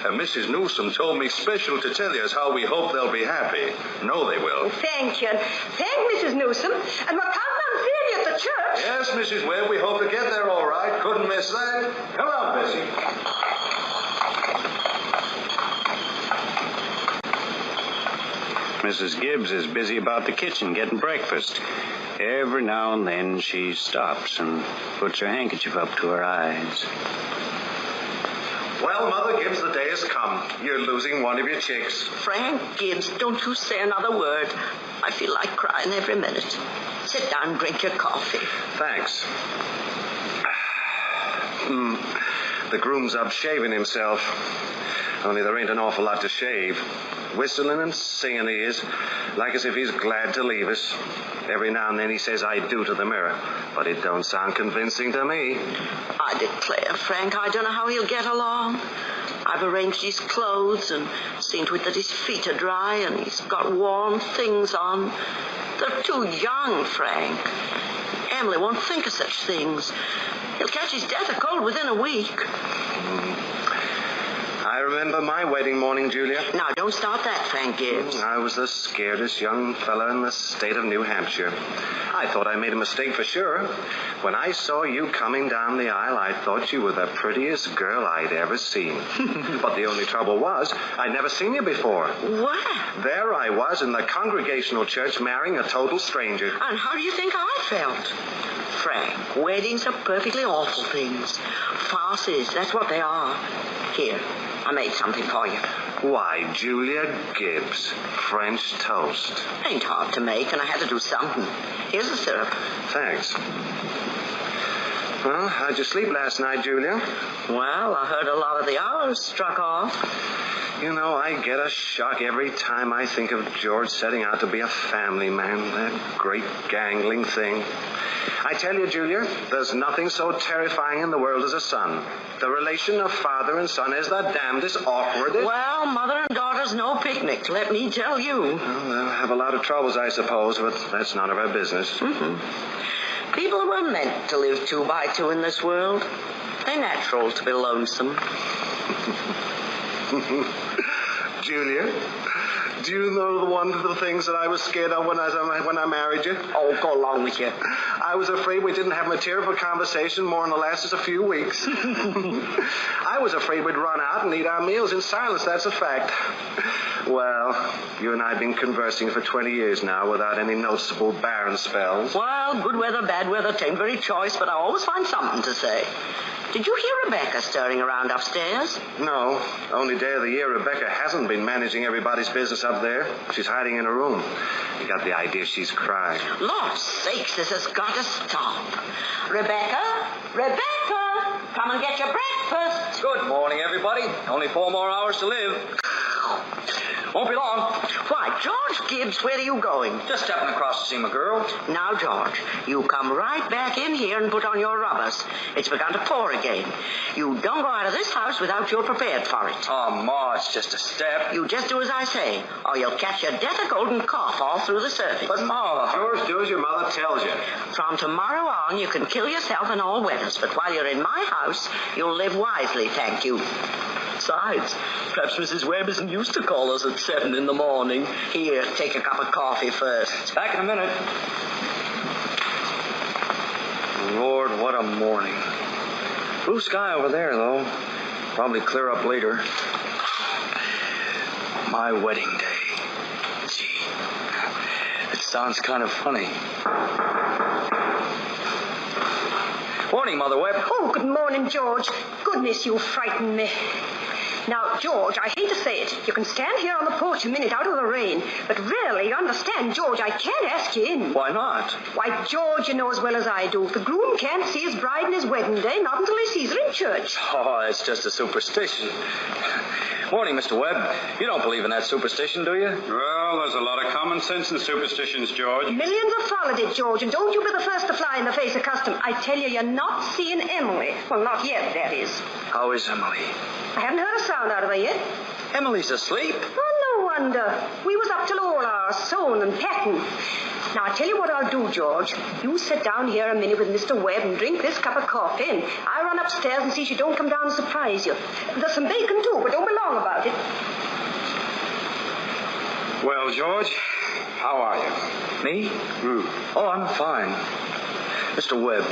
And Mrs. Newsom told me special to tell you as how we hope they'll be happy. No, they will. Thank you. Thank Mrs. Newsom. And we're counting on seeing you at the church. Yes, Mrs. Webb, we hope to get there all right. Couldn't miss that. Come on, Bessie. Mrs. Gibbs is busy about the kitchen getting breakfast. Every now and then she stops and puts her handkerchief up to her eyes. Well, Mother Gibbs, the day has come. You're losing one of your chicks. Frank Gibbs, don't you say another word. I feel like crying every minute. Sit down and drink your coffee. Thanks. The groom's up shaving himself. Only there ain't an awful lot to shave. Whistling and singing he is, like as if he's glad to leave us. Every now and then he says I do to the mirror, but it don't sound convincing to me. I declare, Frank, I don't know how he'll get along. I've arranged his clothes and seen to it that his feet are dry and he's got warm things on. They're too young, Frank. Emily won't think of such things. He'll catch his death of cold within a week. I remember my wedding morning, Julia. Now, don't start that, Frank Gibbs. I was the scaredest young fella in the state of New Hampshire. I thought I made a mistake for sure. When I saw you coming down the aisle, I thought you were the prettiest girl I'd ever seen. But the only trouble was, I'd never seen you before. What? There I was in the Congregational Church marrying a total stranger. And how do you think I felt? Frank, weddings are perfectly awful things. Farces, that's what they are. Here, I made something for you. Why, Julia Gibbs, French toast. Ain't hard to make, and I had to do something. Here's the syrup. Thanks. Well, how'd you sleep last night, Julia? Well, I heard a lot of the hours struck off. You know, I get a shock every time I think of George setting out to be a family man, that great gangling thing. I tell you, Julia, there's nothing so terrifying in the world as a son. The relation of father and son is the damnedest awkward. Well, mother and daughter's no picnic, let me tell you. Well, they'll have a lot of troubles, I suppose, but that's none of our business. Mm-hmm. People were meant to live 2 by 2 in this world. They're natural to be lonesome. Julia, do you know one of the things that I was scared of when I married you? Oh, go along with you. I was afraid we didn't have material for conversation more than the last us a few weeks. I was afraid we'd run out and eat our meals in silence, that's a fact. Well, you and I have been conversing for 20 years now without any noticeable barren spells. Well, good weather, bad weather, tain't very choice, but I always find something to say. Did you hear Rebecca stirring around upstairs? No. Only day of the year Rebecca hasn't been managing everybody's business up there. She's hiding in her room. You got the idea she's crying. Lord's sakes, this has got to stop. Rebecca? Rebecca! Come and get your breakfast. Good morning, everybody. Only 4 more hours to live. Won't be long. Why, George Gibbs, where are you going? Just stepping across to see my girl. Now, George, you come right back in here and put on your rubbers. It's begun to pour again. You don't go out of this house without you're prepared for it. Oh, Ma, it's just a step. You just do as I say, or you'll catch your death of cold and cough all through the service. But, Ma... George, do as your mother tells you. From tomorrow on, you can kill yourself in all weathers, but while you're in my house, you'll live wisely, thank you. Besides, perhaps Mrs. Webb isn't used to call us at 7 in the morning. Here, take a cup of coffee first. Back in a minute. Lord, what a morning. Blue sky over there, though. Probably clear up later. My wedding day. Gee, it sounds kind of funny. Morning, Mother Webb. Oh, good morning, George. Goodness, you frightened me. Now, George, I hate to say it. You can stand here on the porch a minute out of the rain. But really, you understand, George, I can't ask you in. Why not? Why, George, you know as well as I do. The groom can't see his bride on his wedding day, not until he sees her in church. Oh, it's just a superstition. Morning, Mr. Webb. You don't believe in that superstition, do you? Well, there's a lot of common sense in superstitions, George. Millions have followed it, George, and don't you be the first to fly in the face of custom. I tell you, you're not seeing Emily. Well, not yet, that is. How is Emily? I haven't heard a sound out of her yet. Emily's asleep. Oh, no wonder. We was up till all hours, sewing and packing. Now, I tell you what I'll do, George. You sit down here a minute with Mr. Webb and drink this cup of coffee, and I'll run upstairs and see she don't come down and surprise you. There's some bacon, too, but don't be long about it. Well, George, how are you? Me? Oh, I'm fine. Mr. Webb,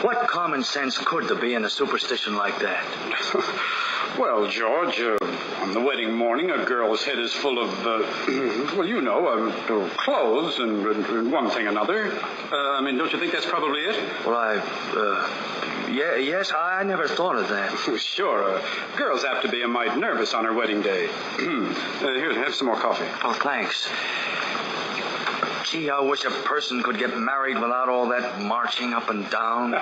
what common sense could there be in a superstition like that? Well, George, on the wedding morning, a girl's head is full of, clothes and one thing another. Don't you think that's probably it? Well, yes, I never thought of that. Sure. Girl's apt to be a mite nervous on her wedding day. Here, have some more coffee. Oh, thanks. Gee, I wish a person could get married without all that marching up and down.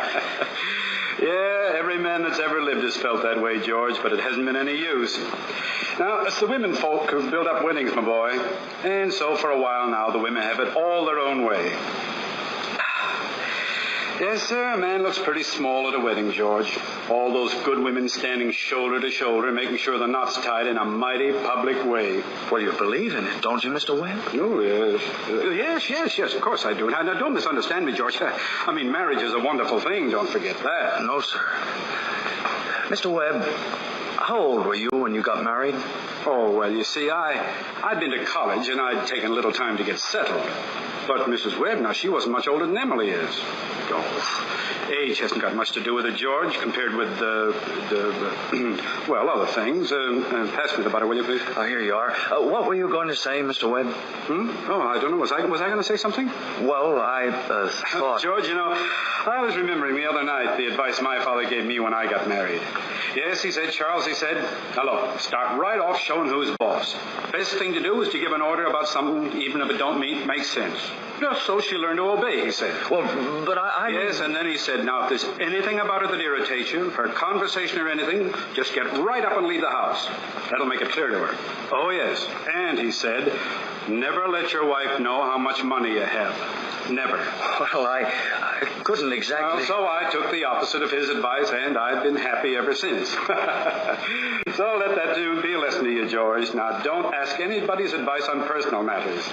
Yeah, every man that's ever lived has felt that way, George, but it hasn't been any use. Now, it's the women folk who've built up weddings, my boy. And so for a while now, the women have it all their own way. Yes, sir, a man looks pretty small at a wedding, George. All those good women standing shoulder to shoulder, making sure the knot's tied in a mighty public way. Well, you believe in it, don't you, Mr. Webb? Oh, yes. Yes, of course I do. Now, don't misunderstand me, George. Marriage is a wonderful thing, don't forget that. No, sir. Mr. Webb, how old were you when you got married? Oh, well, you see, I'd been to college, and I'd taken a little time to get settled. But Mrs. Webb, now, she wasn't much older than Emily is. Oh, age hasn't got much to do with it, George, compared with other things. Pass me the butter, will you, please? Oh, here you are. What were you going to say, Mr. Webb? Oh, I don't know. Was I going to say something? Well, I thought... George, I was remembering the other night the advice my father gave me when I got married. Yes, he said, Charles, now look, start right off showing who's boss. Best thing to do is to give an order about something, even if it don't make sense. Just so she'll learn to obey, he said. Well, but I... Yes, and then he said, now, if there's anything about her that irritates you, her conversation or anything, just get right up and leave the house. That'll make it clear to her. Oh, yes. And he said, never let your wife know how much money you have. Never. Well, I couldn't exactly... Well, so I took the opposite of his advice, and I've been happy ever since. So let that be a lesson to you, George. Now, don't ask anybody's advice on personal matters.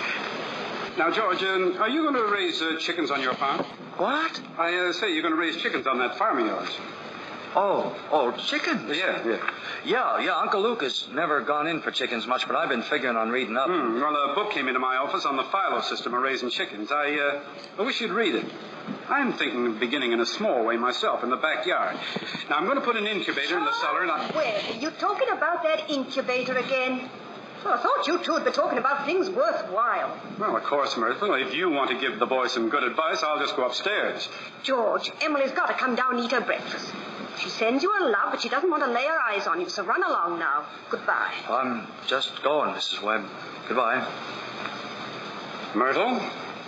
Now, George, are you going to raise chickens on your farm? What? I say you're going to raise chickens on that farm of yours. Oh, chickens? Yeah, Uncle Luke has never gone in for chickens much, but I've been figuring on reading up. Well, a book came into my office on the philo system of raising chickens. I wish you'd read it. I'm thinking of beginning in a small way myself, in the backyard. Now, I'm going to put an incubator in the cellar and Well, you talking about that incubator again? Well, I thought you two would be talking about things worthwhile. Well, of course, Myrtle. If you want to give the boy some good advice, I'll just go upstairs. George, Emily's got to come down and eat her breakfast. She sends you her love, but she doesn't want to lay her eyes on you, so run along now. Goodbye. I'm just going, Mrs. Webb. Goodbye. Myrtle,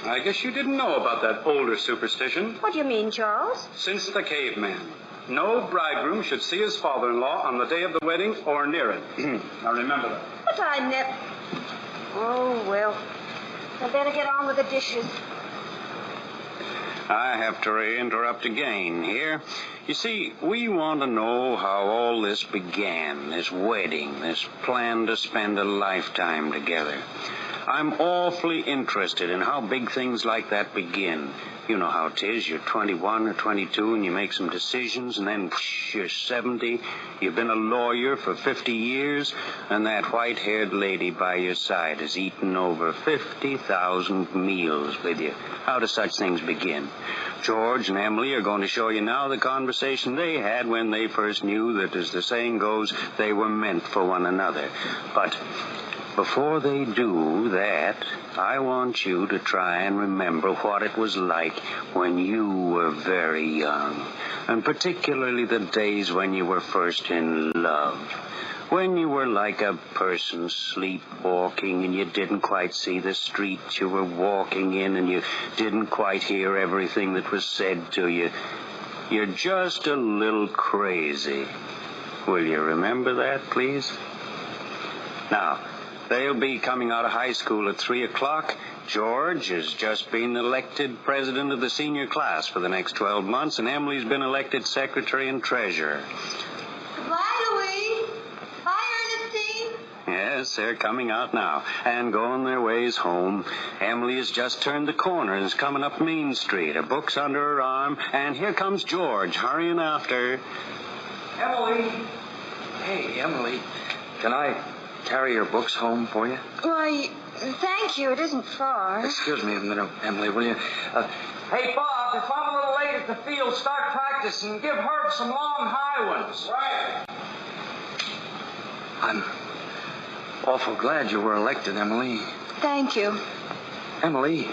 I guess you didn't know about that older superstition. What do you mean, Charles? Since the caveman. No bridegroom should see his father-in-law on the day of the wedding or near it. Now remember that. But I never... Oh, well. I better get on with the dishes. I have to interrupt again here. You see, we want to know how all this began, this wedding, this plan to spend a lifetime together. I'm awfully interested in how big things like that begin. You know how it is. You're 21 or 22 and you make some decisions, and then you're 70. You've been a lawyer for 50 years, and that white-haired lady by your side has eaten over 50,000 meals with you. How do such things begin? George and Emily are going to show you now the conversation they had when they first knew that, as the saying goes, they were meant for one another. But before they do that, I want you to try and remember what it was like when you were very young, and particularly the days when you were first in love. When you were like a person sleepwalking and you didn't quite see the street you were walking in and you didn't quite hear everything that was said to you. You're just a little crazy. Will you remember that, please? Now, they'll be coming out of high school at 3 o'clock. George has just been elected president of the senior class for the next 12 months, and Emily's been elected secretary and treasurer. Goodbye, Louise. Hi, Ernestine. Yes, they're coming out now and going their ways home. Emily has just turned the corner and is coming up Main Street, her books under her arm, and here comes George hurrying after. Emily! Hey, Emily, can I carry your books home for you? Why, thank you. It isn't far. Excuse me a minute, Emily, will you? Hey, Bob, if I'm a little late at the field, start practicing. Give Herb some long high ones. Right. I'm awful glad you were elected, Emily. Thank you. Emily,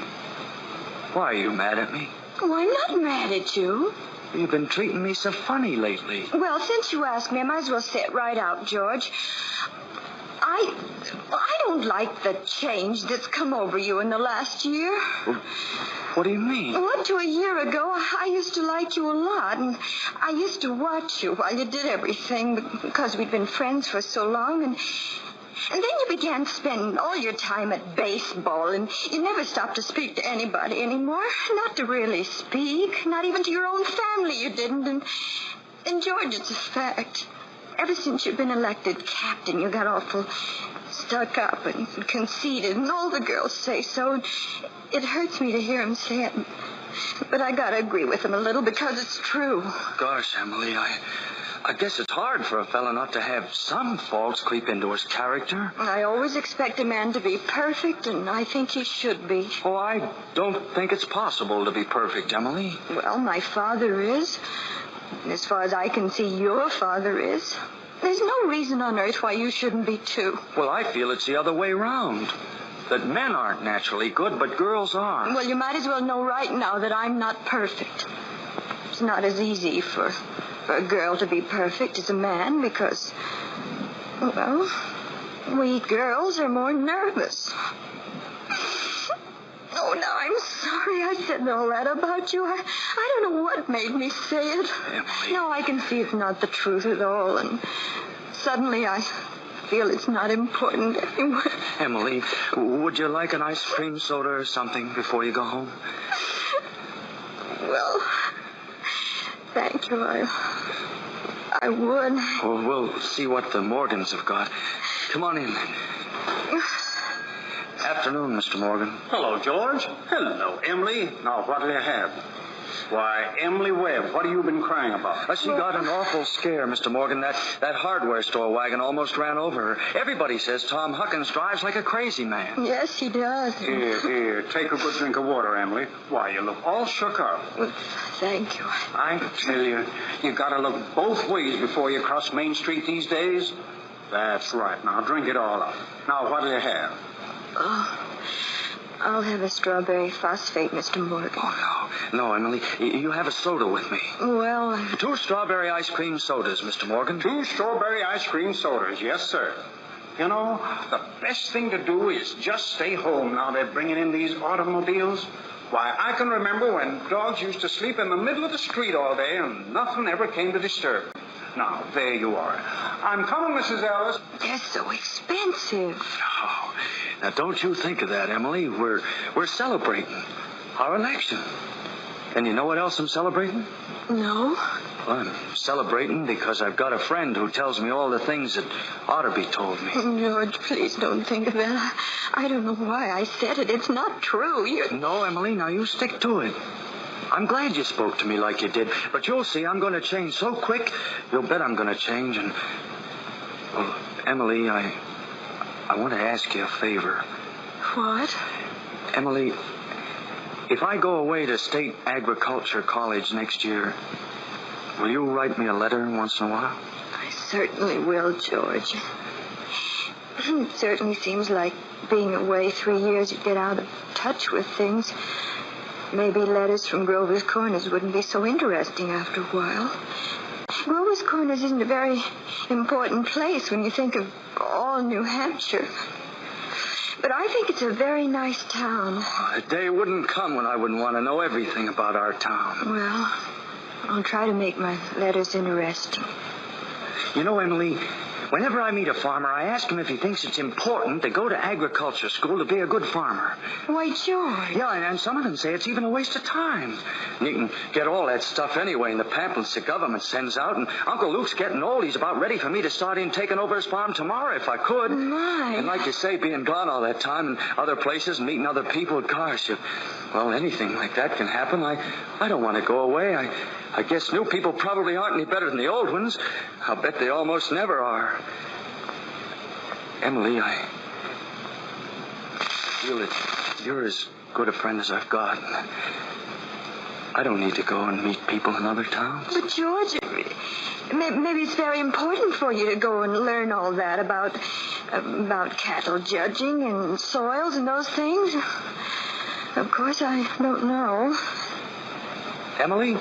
why are you mad at me? Oh, I'm not mad at you. You've been treating me so funny lately. Well, since you asked me, I might as well say it right out, George. I don't like the change that's come over you in the last year. What do you mean? Well, up to a year ago, I used to like you a lot, and I used to watch you while you did everything because we'd been friends for so long, and then you began spending all your time at baseball, and you never stopped to speak to anybody anymore. Not to really speak, not even to your own family you didn't, and George, it's a fact. Ever since you've been elected captain, you got awful stuck up and conceited, and all the girls say so. And it hurts me to hear him say it, but I gotta agree with him a little because it's true. Gosh, Emily, I guess it's hard for a fella not to have some faults creep into his character. I always expect a man to be perfect, and I think he should be. Oh, I don't think it's possible to be perfect, Emily. Well, my father is. And as far as I can see, your father is. There's no reason on earth why you shouldn't be, too. Well, I feel it's the other way round. That men aren't naturally good, but girls are. Well, you might as well know right now that I'm not perfect. It's not as easy for a girl to be perfect as a man because, well, we girls are more nervous. Oh, now I'm sorry I said all that about you. I don't know what made me say it. Emily. Now I can see it's not the truth at all, and suddenly I feel it's not important anymore. Emily, would you like an ice cream soda or something before you go home? Well, thank you. I would. Well, we'll see what the Morgans have got. Come on in. Afternoon, Mr. Morgan. Hello, George. Hello, Emily. Now, what'll you have? Why, Emily Webb, what have you been crying about? She got an awful scare, Mr. Morgan. That hardware store wagon almost ran over her. Everybody says Tom Huckins drives like a crazy man. Yes, he does. Here, take a good drink of water, Emily. Why, you look all shook up. Well, thank you. I tell you, you gotta look both ways before you cross Main Street these days. That's right. Now, drink it all up. Now, what'll you have? Oh, I'll have a strawberry phosphate, Mr. Morgan. Oh, no, Emily. You have a soda with me. Well, 2 strawberry ice cream sodas, Mr. Morgan. 2 strawberry ice cream sodas, yes, sir. You know, the best thing to do is just stay home now they're bringing in these automobiles. Why, I can remember when dogs used to sleep in the middle of the street all day and nothing ever came to disturb them. Now, there you are. I'm coming, Mrs. Ellis. They're so expensive. Oh, now, don't you think of that, Emily. We're celebrating our election. And you know what else I'm celebrating? No. Well, I'm celebrating because I've got a friend who tells me all the things that ought to be told me. George, please don't think of that. I don't know why I said it. It's not true. No, Emily, now you stick to it. I'm glad you spoke to me like you did, but you'll see I'm going to change so quick, you'll bet I'm going to change. And, well, Emily, I want to ask you a favor. What? Emily, if I go away to State Agriculture College next year, will you write me a letter once in a while? I certainly will, George. It certainly seems like being away 3 years, you get out of touch with things. Maybe letters from Grover's Corners wouldn't be so interesting after a while. Grover's Corners isn't a very important place when you think of all New Hampshire. But I think it's a very nice town. A day wouldn't come when I wouldn't want to know everything about our town. Well, I'll try to make my letters interesting. You know, Emily, whenever I meet a farmer, I ask him if he thinks it's important to go to agriculture school to be a good farmer. Why, George. Yeah, and some of them say it's even a waste of time. And you can get all that stuff anyway in the pamphlets the government sends out, and Uncle Luke's getting old. He's about ready for me to start in taking over his farm tomorrow if I could. My. And like you say, being gone all that time and other places and meeting other people, gosh, well, anything like that can happen. I don't want to go away. I guess new people probably aren't any better than the old ones. I'll bet they almost never are. Emily, I feel that you're as good a friend as I've got. I don't need to go and meet people in other towns. But, George, maybe it's very important for you to go and learn all that about cattle judging and soils and those things. Of course, I don't know. Emily,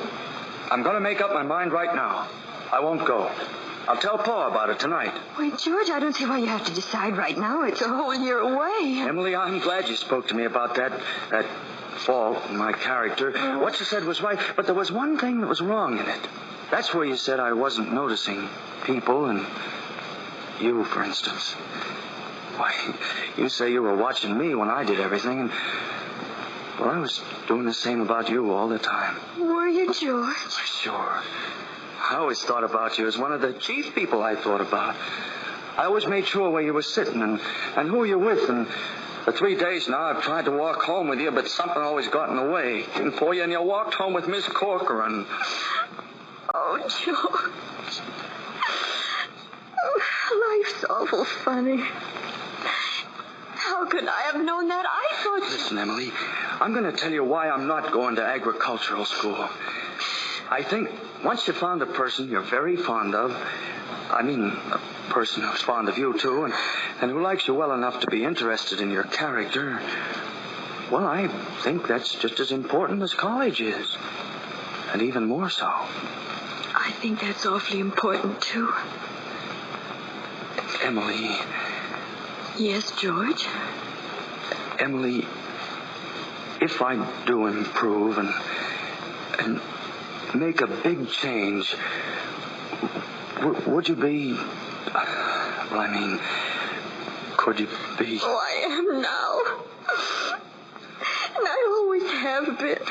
I'm going to make up my mind right now. I won't go. I'll tell Pa about it tonight. Wait, George, I don't see why you have to decide right now. It's a whole year away. Emily, I'm glad you spoke to me about that fault in my character. What you said was right, but there was one thing that was wrong in it. That's where you said I wasn't noticing people and you, for instance. Why, you say you were watching me when I did everything, and, well, I was doing the same about you all the time. Were you, George? Sure. I always thought about you as one of the chief people I thought about. I always made sure where you were sitting and who you're with. And for 3 days now, I've tried to walk home with you, but something always got in the way. And for you, and you walked home with Miss Corcoran. Oh, George. Life's awful funny. How could I have known that? I thought... Listen, Emily, I'm going to tell you why I'm not going to agricultural school. I think once you found a person you're very fond of, I mean a person who's fond of you, too, and who likes you well enough to be interested in your character, well, I think that's just as important as college is. And even more so. I think that's awfully important, too. Emily. Yes, George? Emily, if I do improve and make a big change, would you be... Well, I mean, could you be... Oh, I am now. And I always have been.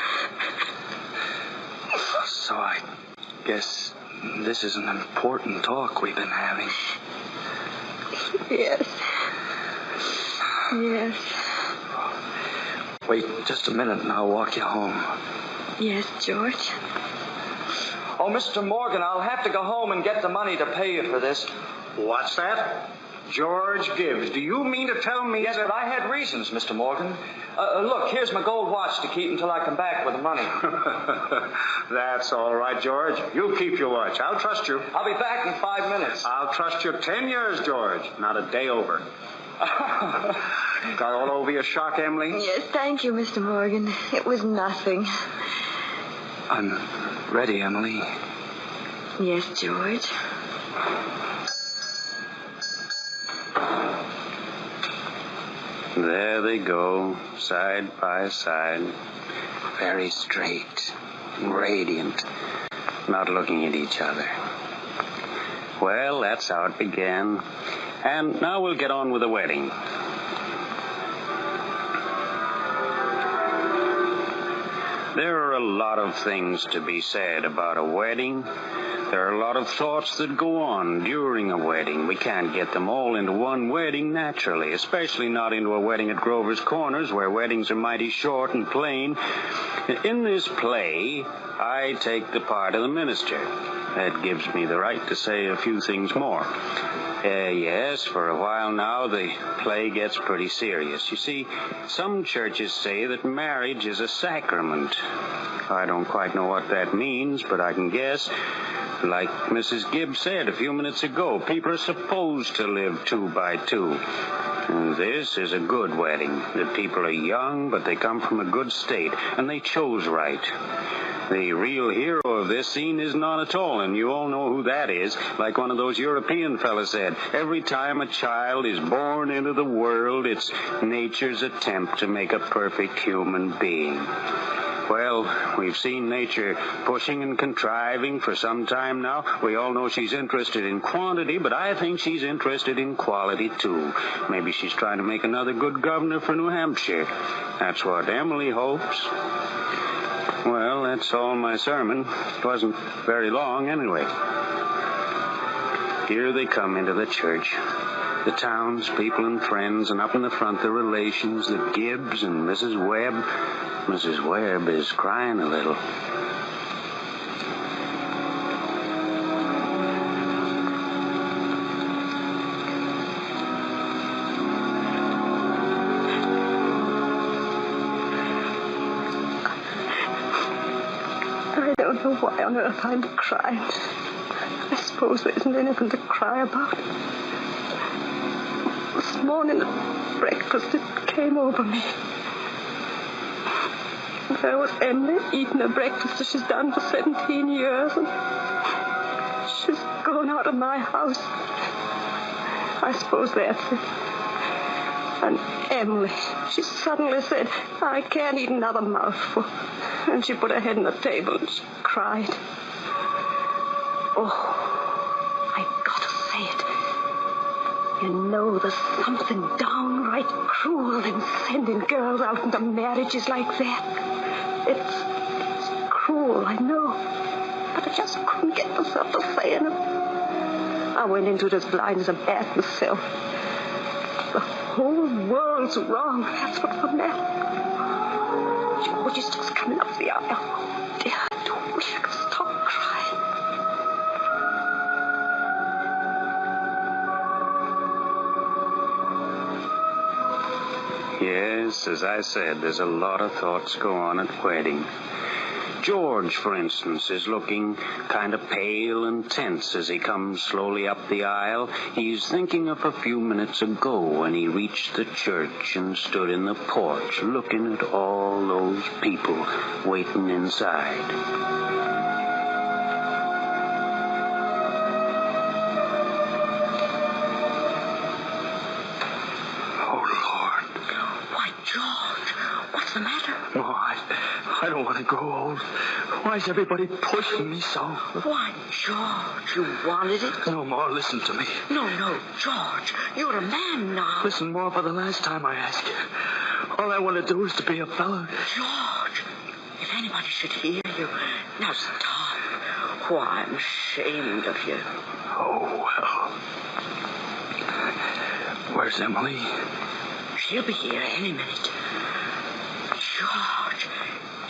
So I guess this is an important talk we've been having. Yes. Yes. Wait just a minute and I'll walk you home. Yes, George? Oh, Mr. Morgan, I'll have to go home and get the money to pay you for this. What's that? George Gibbs, do you mean to tell me... Yes, but I had reasons, Mr. Morgan. Look, here's my gold watch to keep until I come back with the money. That's all right, George. You keep your watch. I'll trust you. I'll be back in 5 minutes. I'll trust you 10 years, George. Not a day over. Got all over your shock, Emily? Yes, thank you, Mr. Morgan. It was nothing. I'm ready, Emily. Yes, George. There they go, side by side, very straight, radiant, not looking at each other. Well, that's how it began. And now we'll get on with the wedding. There are a lot of things to be said about a wedding. There are a lot of thoughts that go on during a wedding. We can't get them all into one wedding naturally, especially not into a wedding at Grover's Corners, where weddings are mighty short and plain. In this play, I take the part of the minister. That gives me the right to say a few things more. Yes, for a while now, the play gets pretty serious. You see, some churches say that marriage is a sacrament. I don't quite know what that means, but I can guess. Like Mrs. Gibbs said a few minutes ago, people are supposed to live 2 by 2. And this is a good wedding. The people are young, but they come from a good state, and they chose right. The real hero of this scene is none at all, and you all know who that is. Like one of those European fellas said, every time a child is born into the world, it's nature's attempt to make a perfect human being. Well, we've seen nature pushing and contriving for some time now. We all know she's interested in quantity, but I think she's interested in quality, too. Maybe she's trying to make another good governor for New Hampshire. That's what Emily hopes. Well, that's all my sermon. It wasn't very long, anyway. Here they come into the church. The townspeople and friends, and up in the front the relations, the Gibbs and Mrs. Webb. Mrs. Webb is crying a little. I don't know why on earth I'm crying. I suppose there isn't anything to cry about. This morning at breakfast, it came over me. There was Emily eating her breakfast as she's done for 17 years, and she's gone out of my house. I suppose that's it. And Emily, she suddenly said, I can't eat another mouthful. And she put her head on the table and she cried. Oh, I gotta say it. You know, there's something downright cruel in sending girls out into marriages like that. It's cruel, I know. But I just couldn't get myself to say it. I went into it as blind as a bat myself. The whole world's wrong. That's what's the matter. George is just coming up the aisle. Oh, dear, I don't wish I could stop crying. Yes, as I said, there's a lot of thoughts go on at wedding. George, for instance, is looking kind of pale and tense as he comes slowly up the aisle. He's thinking of a few minutes ago when he reached the church and stood in the porch looking at all those people waiting inside. I don't want to grow old. Why is everybody pushing me so? Why, George, you wanted it? No more, listen to me. No, George, you're a man now. Listen more for the last time I ask you. All I want to do is to be a fellow. George, if anybody should hear you, now stop. Oh, I'm ashamed of you. Oh, well. Where's Emily? She'll be here any minute. George,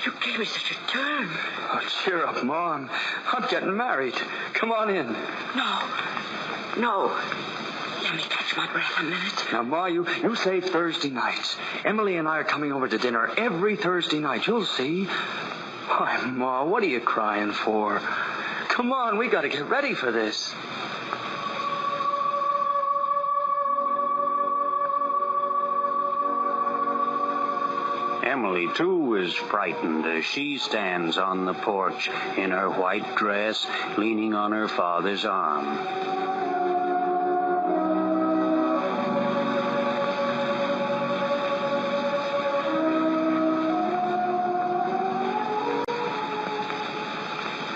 you gave me such a turn. Oh, cheer up, Mom. I'm getting married. Come on in. No. Let me catch my breath a minute. Now, Ma, you say Thursday nights. Emily and I are coming over to dinner every Thursday night. You'll see. Why, Ma, what are you crying for? Come on, we got to get ready for this. Emily, too, is frightened as she stands on the porch in her white dress, leaning on her father's arm.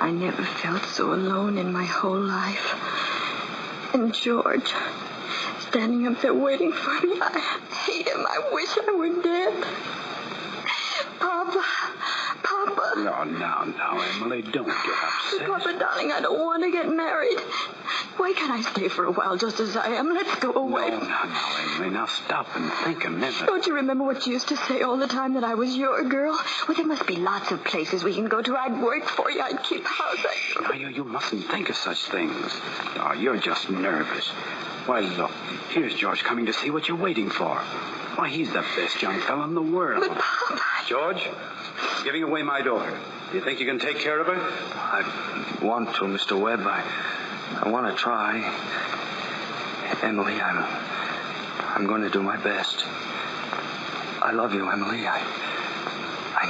I never felt so alone in my whole life. And George, standing up there waiting for me. I hate him. I wish I were dead. Papa. Now, Emily, don't get upset. Papa, darling, I don't want to get married. Why can't I stay for a while just as I am? Let's go away. No, Emily. Now stop and think a minute. Don't you remember what you used to say all the time, that I was your girl? Well, there must be lots of places we can go to. I'd work for you. I'd keep house. Now, you mustn't think of such things. Oh, you're just nervous. Why, look, here's George coming to see what you're waiting for. Why, he's the best young fellow in the world. But, Papa... George, I'm giving away my daughter. Do you think you can take care of her? I want to, Mr. Webb. I want to try. Emily, I'm going to do my best. I love you, Emily. I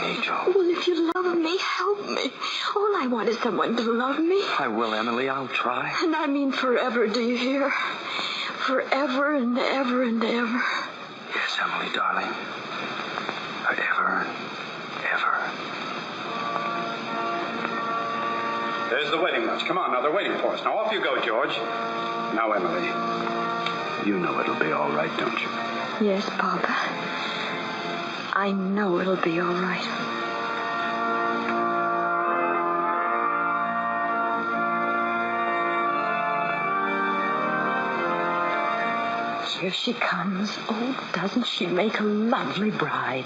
need you. Well, if you love me, help me. All I want is someone to love me. I will, Emily. I'll try. And I mean forever, do you hear? Forever and ever and ever. Yes, Emily, darling. Forever, ever. There's the wedding lunch. Come on, now, they're waiting for us. Now, off you go, George. Now, Emily, you know it'll be all right, don't you? Yes, Papa. I know it'll be all right. Here she comes. Oh, doesn't she make a lovely bride?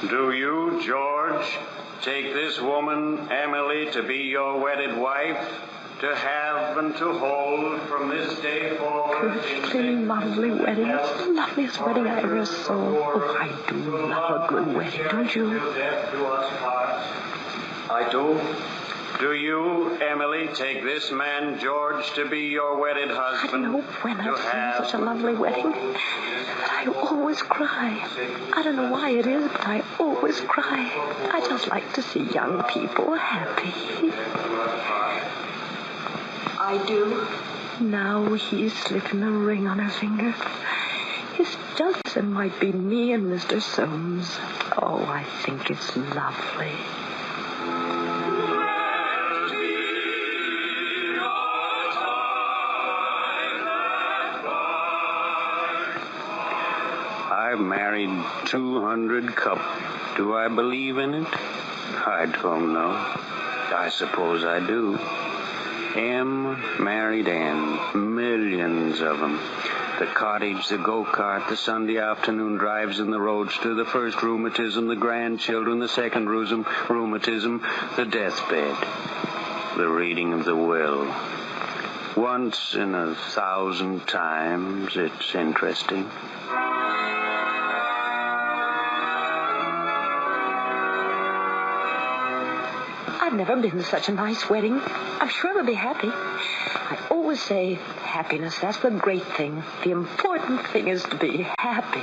Do you, George, take this woman, Emily, to be your wedded wife, to have and to hold from this day forward? Perfectly lovely wedding. It's the loveliest wedding I ever saw. Oh, I do love a good wedding, don't you? I do. Do you, Emily, take this man, George, to be your wedded husband? I know when I've seen such a lovely wedding. But I always cry. I don't know why it is, but I always cry. I just like to see young people happy. I do. Now he's slipping a ring on her finger. His Judson might be me and Mr. Soames. Oh, I think it's lovely. I've married 200 couples. Do I believe in it? I don't know. I suppose I do. M married Ann. Millions of them. The cottage, the go-kart, the Sunday afternoon drives in the roadster, the first rheumatism, the grandchildren, the second rheumatism, the deathbed, the reading of the will. Once in 1,000 times, it's interesting. I've never been to such a nice wedding. I'm sure they'll be happy. I always say happiness, that's the great thing. The important thing is to be happy.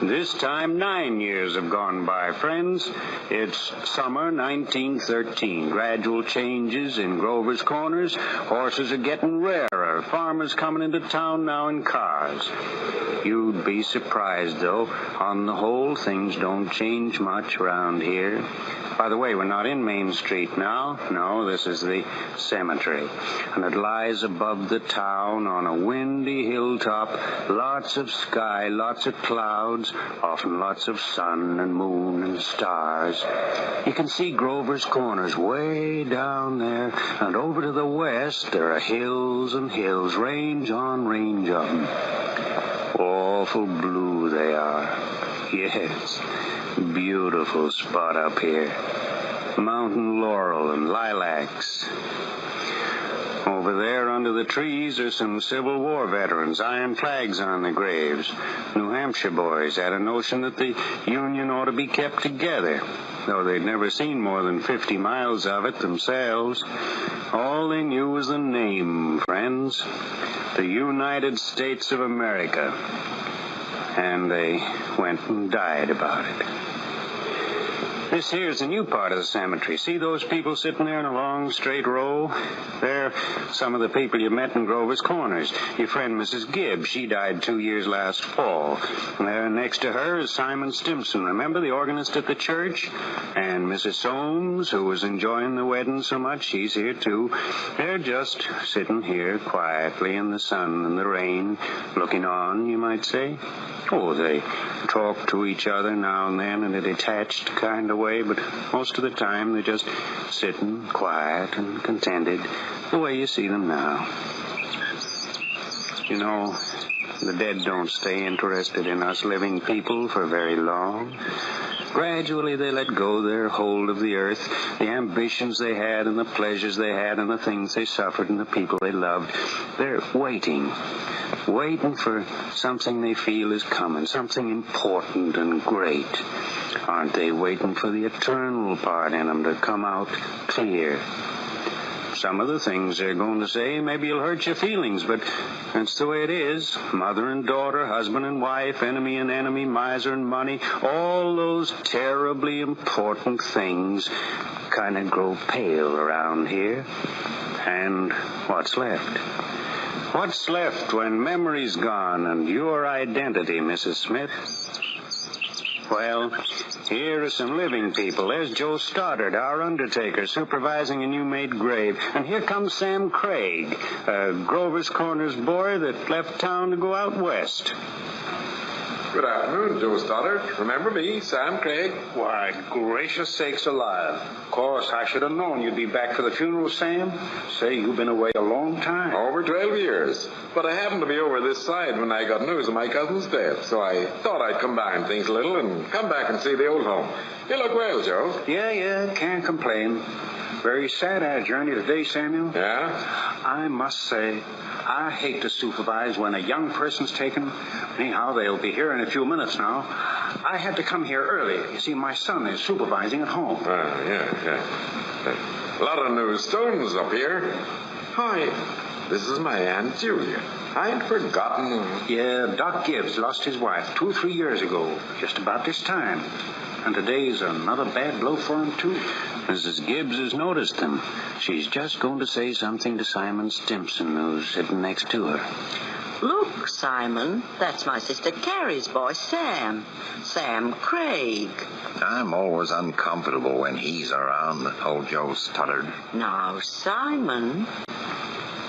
This time, 9 years have gone by, friends. It's summer 1913. Gradual changes in Grover's Corners. Horses are getting rarer. Farmers coming into town now in cars. You'd be surprised, though. On the whole, things don't change much around here. By the way, we're not in Main Street now. No, this is the cemetery. And it lies above the town on a windy hilltop. Lots of sky, lots of clouds, often lots of sun and moon and stars. You can see Grover's Corners way down there. And over to the west, there are hills and hills, range on range of them. Awful blue they are. Yes, beautiful spot up here. Mountain laurel and lilacs. Over there under the trees are some Civil War veterans, iron flags on the graves. New Hampshire boys had a notion that the Union ought to be kept together, though they'd never seen more than 50 miles of it themselves. All they knew was the name, friends. The United States of America. And they went and died about it. This here's a new part of the cemetery. See those people sitting there in a long, straight row? They're some of the people you met in Grover's Corners. Your friend, Mrs. Gibbs, she died 2 years last fall. And there next to her is Simon Stimson. Remember the organist at the church? And Mrs. Soames, who was enjoying the wedding so much, she's here too. They're just sitting here quietly in the sun and the rain, looking on, you might say. Oh, they talk to each other now and then in a detached kind of way, but most of the time they're just sitting quiet and contented, the way you see them now. You know, the dead don't stay interested in us living people for very long. Gradually they let go their hold of the earth, the ambitions they had and the pleasures they had and the things they suffered and the people they loved. They're waiting for something they feel is coming, something important and great. Aren't they waiting for the eternal part in them to come out clear? Some of the things they're going to say maybe will hurt your feelings, but that's the way it is. Mother and daughter, husband and wife, enemy and enemy, miser and money, all those terribly important things kind of grow pale around here. And what's left? What's left when memory's gone and your identity, Mrs. Smith? Well, here are some living people. There's Joe Stoddard, our undertaker, supervising a new-made grave. And here comes Sam Craig, a Grover's Corners boy that left town to go out west. Good afternoon, Joe Stoddard. Remember me, Sam Craig? Why, gracious sakes alive. Of course, I should have known you'd be back for the funeral, Sam. Say, you've been away a long time. Over 12 years. But I happened to be over this side when I got news of my cousin's death, so I thought I'd combine things a little and come back and see the old home. You look well, Joe. Yeah, can't complain. Very sad our journey today, Samuel. Yeah? I must say, I hate to supervise when a young person's taken. Anyhow, they'll be here in a few minutes now. I had to come here early. You see, my son is supervising at home. Yeah. A lot of new stones up here. Hi, this is my Aunt Julia. I'd forgotten. Yeah, Doc Gibbs lost his wife 2 or 3 years ago, just about this time. And today's another bad blow for him, too. Mrs. Gibbs has noticed them. She's just going to say something to Simon Stimson, who's sitting next to her. Look, Simon, that's my sister Carrie's boy, Sam. Sam Craig. I'm always uncomfortable when he's around, old Joe Stoddard. Now, Simon.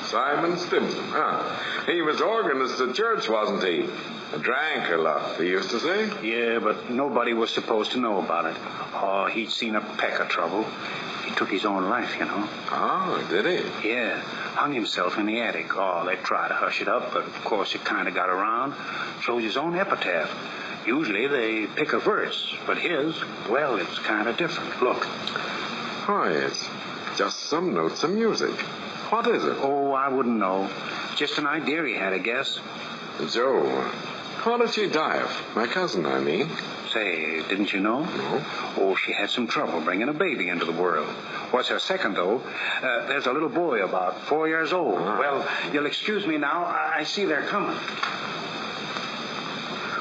Simon Stimson, huh? He was organist at church, wasn't he? Drank a lot, they used to say. Yeah, but nobody was supposed to know about it. Oh, he'd seen a peck of trouble. He took his own life, you know. Oh, did he? Yeah, hung himself in the attic. Oh, they tried to hush it up, but of course it kind of got around. Shows his own epitaph. Usually they pick a verse, but his, well, it's kind of different. Look. Why, it's just some notes of music. What is it? Oh, I wouldn't know. Just an idea he had, I guess. Joe, what did she die of? My cousin, I mean. Say, didn't you know? No. Oh, she had some trouble bringing a baby into the world. Was her second, though. There's a little boy about 4 years old. Well, you'll excuse me now. I see they're coming.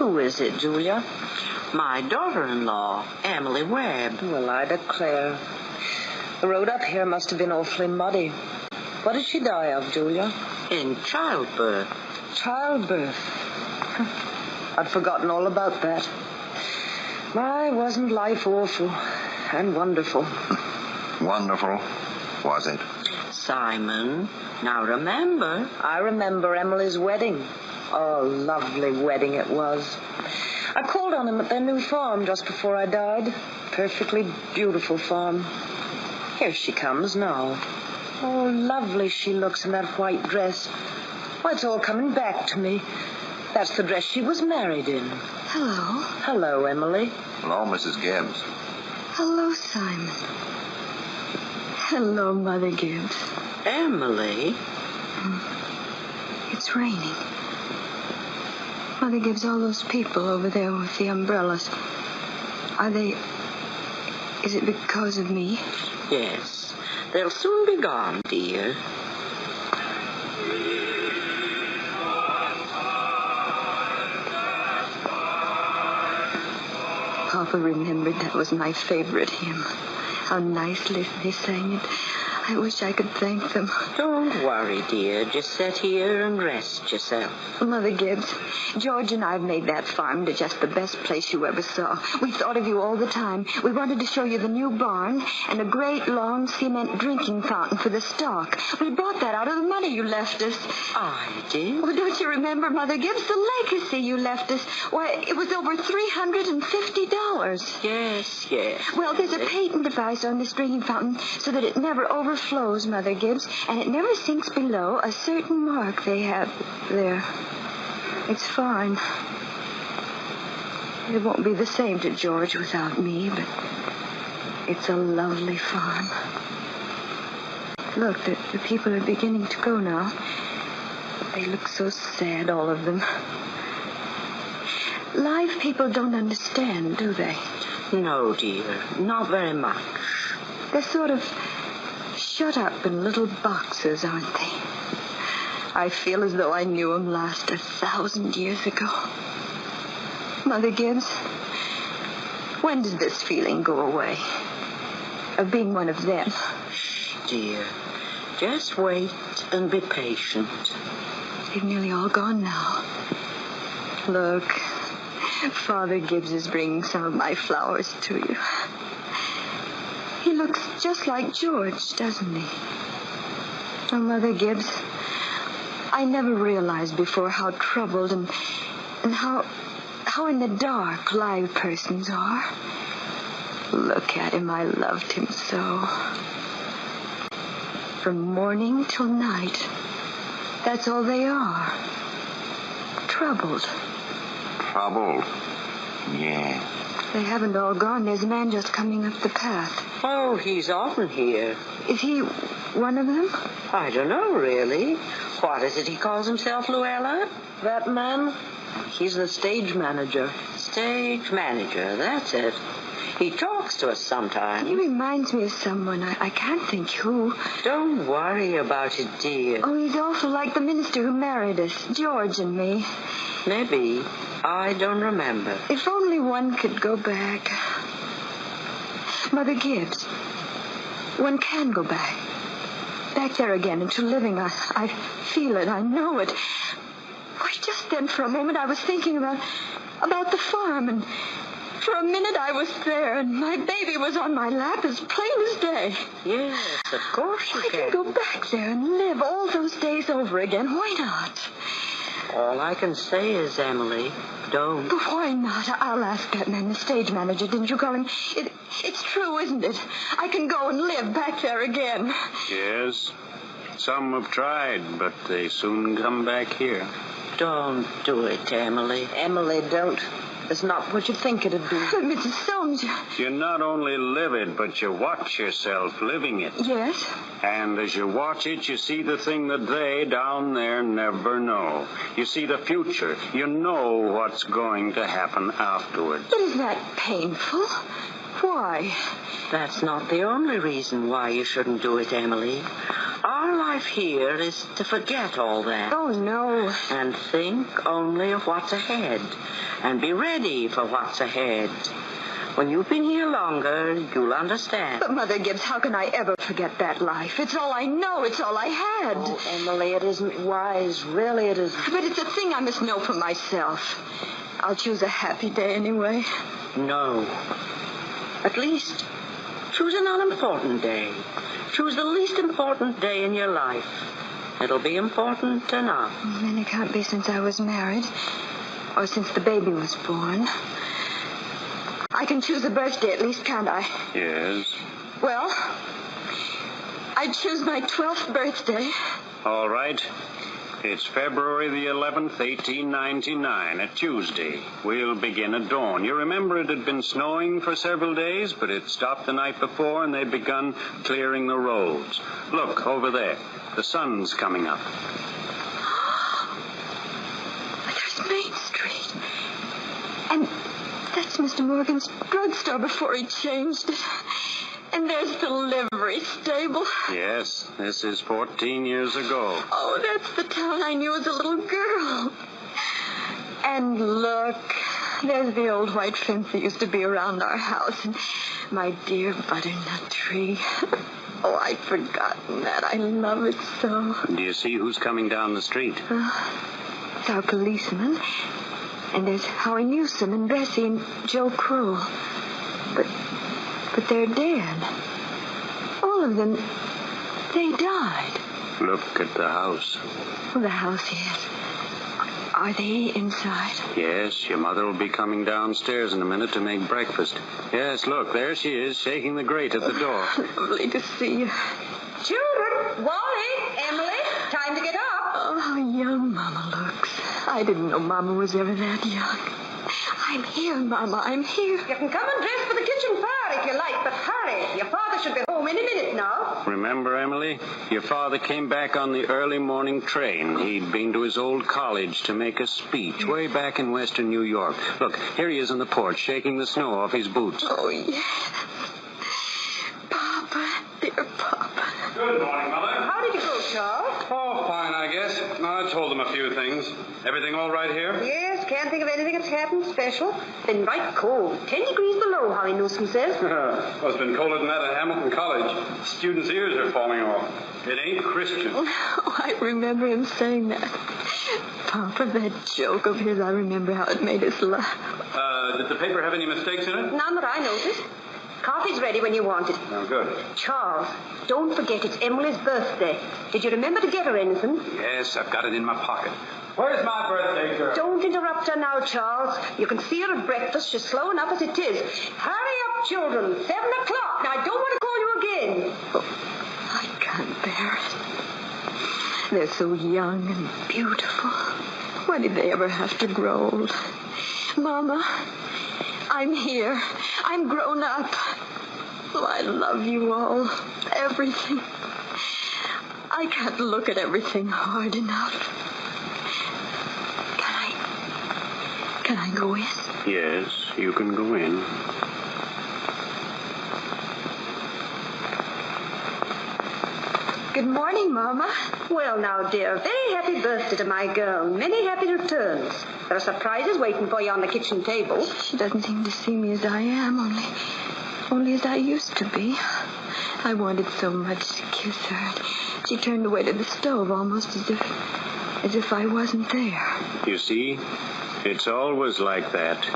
Who is it, Julia? My daughter-in-law, Emily Webb. Well, I declare. The road up here must have been awfully muddy. What did she die of, Julia? In childbirth. Childbirth? I'd forgotten all about that. My, wasn't life awful and wonderful. Wonderful, was it? Simon, now remember. I remember Emily's wedding. Oh, lovely wedding it was. I called on them at their new farm just before I died. Perfectly beautiful farm. Here she comes now. Oh, lovely she looks in that white dress. Why, it's all coming back to me. That's the dress she was married in. Hello. Hello, Emily. Hello, Mrs. Gibbs. Hello, Simon. Hello, Mother Gibbs. Emily? It's raining. Mother Gibbs, all those people over there with the umbrellas. Are they... Is it because of me? Yes. They'll soon be gone, dear. Papa remembered that was my favorite hymn. How nicely they sang it. I wish I could thank them. Don't worry, dear. Just sit here and rest yourself. Mother Gibbs, George and I have made that farm to just the best place you ever saw. We thought of you all the time. We wanted to show you the new barn and a great long cement drinking fountain for the stock. We bought that out of the money you left us. I did? Oh, don't you remember, Mother Gibbs, the legacy you left us? Why, it was over $350. Yes. Well, there's a patent device on this drinking fountain so that it never overflows, Mother Gibbs, and it never sinks below a certain mark they have there. It's fine. It won't be the same to George without me, but it's a lovely farm. Look, the people are beginning to go now. They look so sad, all of them. Live people don't understand, do they? No, dear. Not very much. They're sort of shut up in little boxes, aren't they? I feel as though I knew them last 1,000 years ago. Mother Gibbs, when does this feeling go away? Of being one of them? Shh, dear. Just wait and be patient. They've nearly all gone now. Look, Father Gibbs is bringing some of my flowers to you. He looks just like George, doesn't he? Oh, Mother Gibbs, I never realized before how troubled and how in the dark live persons are. Look at him. I loved him so. From morning till night, that's all they are. Troubled. Troubled? Yeah. They haven't all gone. There's a man just coming up the path. Oh, he's often here. Is he one of them? I don't know, really. What is it he calls himself, Luella? That man? He's the stage manager. Stage manager, that's it. He talks to us sometimes. He reminds me of someone. I can't think who. Don't worry about it, dear. Oh, he's awful like the minister who married us, George and me. Maybe. I don't remember. If only one could go back. Mother Gibbs, one can go back. Back there again into living. I feel it. I know it. Why, just then for a moment I was thinking about the farm, and for a minute I was there, and my baby was on my lap as plain as day. Yes, of course you I can go back there and live all those days over again. Why not? All I can say is, Emily, don't. But why not? I'll ask that man, the stage manager. Didn't you call him? It's true, isn't it? I can go and live back there again. Yes. Some have tried, but they soon come back here. Don't do it, Emily. Emily, don't. It's not what you think it'd be. But Mrs. Soames... You not only live it, but you watch yourself living it. Yes? And as you watch it, you see the thing that they down there never know. You see the future. You know what's going to happen afterwards. But is that painful? Why? That's not the only reason why you shouldn't do it, Emily. Our life here is to forget all that. Oh, no. And think only of what's ahead. And be ready for what's ahead. When you've been here longer, you'll understand. But, Mother Gibbs, how can I ever forget that life? It's all I know. It's all I had. Oh, Emily, it isn't wise. Really, it isn't. But it's a thing I must know for myself. I'll choose a happy day anyway. No. At least, choose an unimportant day. Choose the least important day in your life. It'll be important enough. Then it can't be since I was married. Or since the baby was born. I can choose a birthday at least, can't I? Yes. Well, I choose my 12th birthday. All right. It's February the 11th, 1899, a Tuesday. We'll begin at dawn. You remember it had been snowing for several days, but it stopped the night before and they'd begun clearing the roads. Look, over there. The sun's coming up. There's Main Street. And that's Mr. Morgan's drugstore before he changed it. And there's the livery stable. Yes, this is 14 years ago. Oh, that's the town I knew as a little girl. And look, there's the old white fence that used to be around our house. And my dear butternut tree. Oh, I'd forgotten that. I love it so. Do you see who's coming down the street? It's our policeman. And there's Howie Newsom and Bessie and Joe Crow. But they're dead. All of them, they died. Look at the house. Oh, the house, yes. Are they inside? Yes, your mother will be coming downstairs in a minute to make breakfast. Yes, look, there she is, shaking the grate at the door. Lovely to see you. Children, Wally, Emily, time to get up. Oh, how young Mama looks. I didn't know Mama was ever that young. I'm here, Mama, I'm here. You can come and dress for the kitchen fire if you like, but hurry. Your father should be home any minute now. Remember, Emily? Your father came back on the early morning train. He'd been to his old college to make a speech way back in western New York. Look, here he is on the porch, shaking the snow off his boots. Oh, yes. Papa, dear Papa. Good morning, Mother. How did you go, Charles? Oh, fine, I guess. I told them a few things. Everything all right here? Yes, can't think of anything that's happened special. Been right cold. 10 degrees below, Howie Newsom says. Well, it's been colder than that at Hamilton College. Students' ears are falling off. It ain't Christian. Oh, I remember him saying that. Papa, that joke of his, I remember how it made us laugh. Did the paper have any mistakes in it? None that I noticed. Coffee's ready when you want it. Oh, good. Charles, don't forget it's Emily's birthday. Did you remember to get her anything? Yes, I've got it in my pocket. Where's my birthday girl? Don't interrupt her now, Charles. You can see her at breakfast. She's slow enough as it is. Hurry up, children. 7 o'clock. Now, I don't want to call you again. Oh, I can't bear it. They're so young and beautiful. Why did they ever have to grow old? Mama, I'm here. I'm grown up. Oh, I love you all. Everything. I can't look at everything hard enough. Can I go in? Yes, you can go in. Good morning, Mama. Well, now, dear, very happy birthday to my girl. Many happy returns. There are surprises waiting for you on the kitchen table. She doesn't seem to see me as I am, only as I used to be. I wanted so much to kiss her. She turned away to the stove almost as if I wasn't there. You see, it's always like that.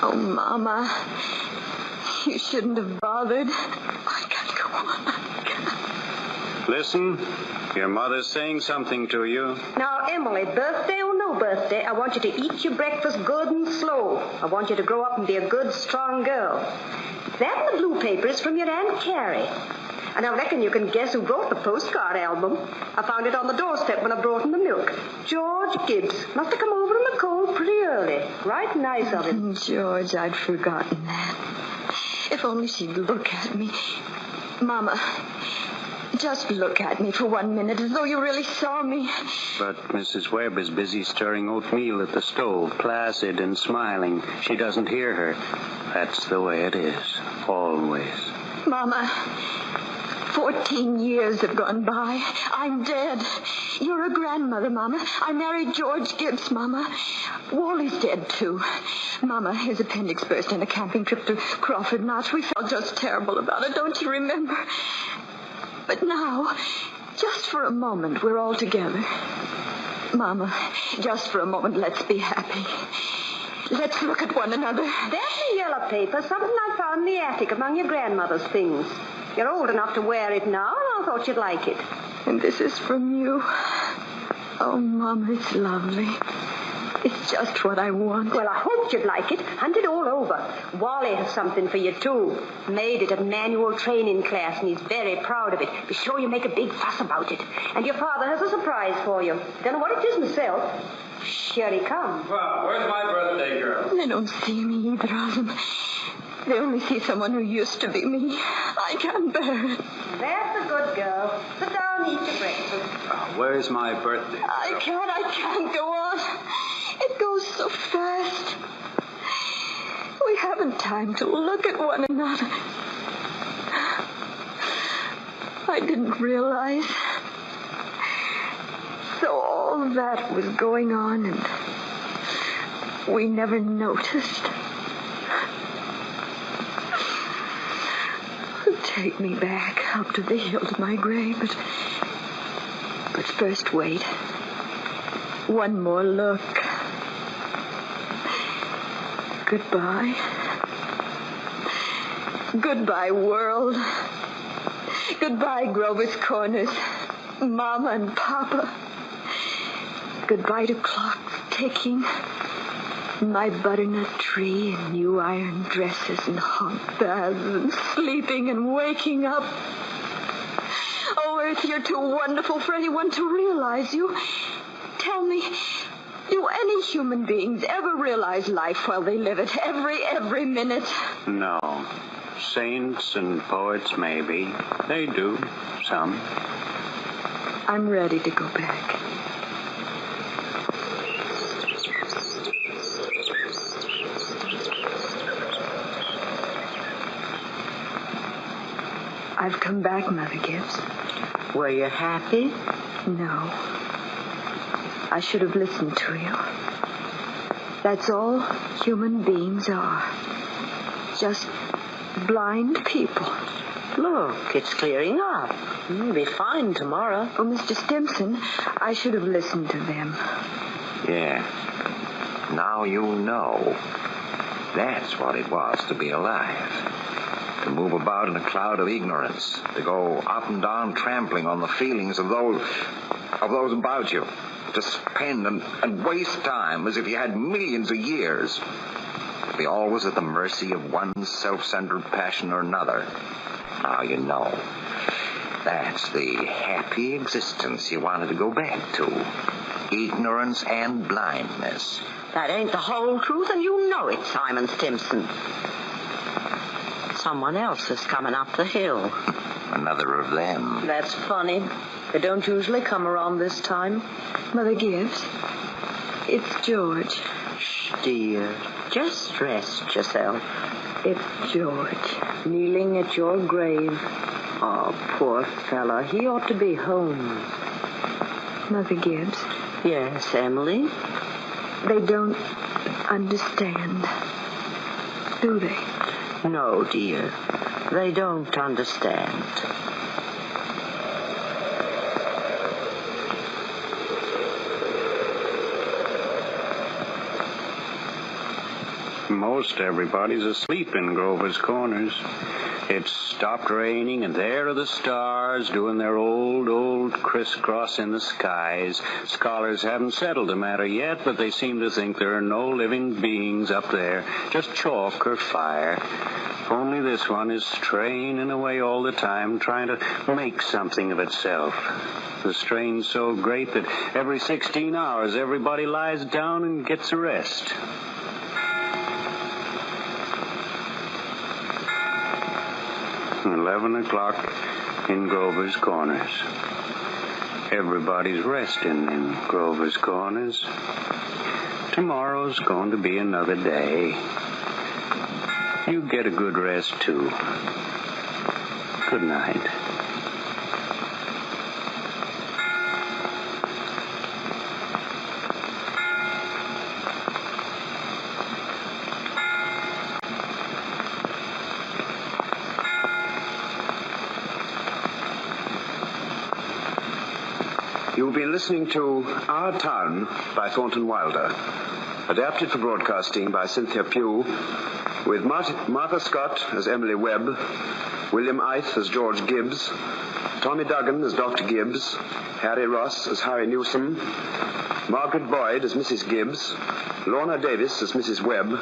Oh, Mama, you shouldn't have bothered. I can't go on. Listen, your mother's saying something to you. Now, Emily, birthday or no birthday, I want you to eat your breakfast good and slow. I want you to grow up and be a good, strong girl. That in the blue paper is from your Aunt Carrie. And I reckon you can guess who brought the postcard album. I found it on the doorstep when I brought in the milk. George Gibbs. Must have come over in the cold pretty early. Right nice of him. George, I'd forgotten that. If only she'd look at me. Mama, just look at me for 1 minute as though you really saw me. But Mrs. Webb is busy stirring oatmeal at the stove, placid and smiling. She doesn't hear her. That's the way it is. Always. Mama, 14 years have gone by. I'm dead. You're a grandmother, Mama. I married George Gibbs, Mama. Wally's dead, too. Mama, his appendix burst in a camping trip to Crawford Notch. We felt just terrible about it, don't you remember? But now, just for a moment, we're all together. Mama, just for a moment, let's be happy. Let's look at one another. That's the yellow paper, something I found in the attic among your grandmother's things. You're old enough to wear it now, and I thought you'd like it. And this is from you. Oh, Mama, it's lovely. It's just what I want. Well, I hoped you'd like it. Hunt it all over. Wally has something for you, too. Made it at manual training class, and he's very proud of it. Be sure you make a big fuss about it. And your father has a surprise for you. Don't know what it is myself. Here he comes. Well, where's my birthday girl? They don't see me, either of them. They only see someone who used to be me. I can't bear it. That's a good girl. Sit down and eat your breakfast. Where's my birthday girl? I can't go on. It goes so fast. We haven't time to look at one another. I didn't realize. So all that was going on, and we never noticed. Take me back up to the hill to my grave, but first wait. One more look. Goodbye. Goodbye, world. Goodbye, Grover's Corners, Mama and Papa. Goodbye to clocks ticking, my butternut tree and new iron dresses and hot baths and sleeping and waking up. Oh, Earth, you're too wonderful for anyone to realize you. Tell me, do any human beings ever realize life while they live it, every minute? No. Saints and poets, maybe. They do. Some. I'm ready to go back. I've come back, Mother Gibbs. Were you happy? No. I should have listened to you. That's all human beings are. Just blind people. Look, it's clearing up. You'll be fine tomorrow. Oh, Mr. Stimson, I should have listened to them. Yeah. Now you know. That's what it was to be alive. To move about in a cloud of ignorance. To go up and down trampling on the feelings of those about you. To spend and waste time as if you had millions of years. To be always at the mercy of one self-centered passion or another. Now you know. That's the happy existence you wanted to go back to. Ignorance and blindness. That ain't the whole truth, and you know it, Simon Stimson. Someone else is coming up the hill. Another of them. That's funny. They don't usually come around this time. Mother Gibbs, it's George. Shh, dear. Just rest yourself. It's George. Kneeling at your grave. Oh, poor fella. He ought to be home. Mother Gibbs. Yes, Emily? They don't understand, do they? No, dear. They don't understand. Most everybody's asleep in Grover's Corners. It's stopped raining, and there are the stars doing their old crisscross in the skies. Scholars haven't settled the matter yet, but they seem to think there are no living beings up there, just chalk or fire. Only this one is straining away all the time, trying to make something of itself. The strain's so great that every 16 hours everybody lies down and gets a rest. $11 in Grover's Corners. Everybody's resting in Grover's Corners. Tomorrow's going to be another day. You get a good rest, too. Good night. You've been listening to Our Town by Thornton Wilder, adapted for broadcasting by Cynthia Pugh, with Martha Scott as Emily Webb, William Ith as George Gibbs, Tommy Duggan as Dr. Gibbs, Harry Ross as Harry Newsom, Margaret Boyd as Mrs. Gibbs, Lorna Davis as Mrs. Webb,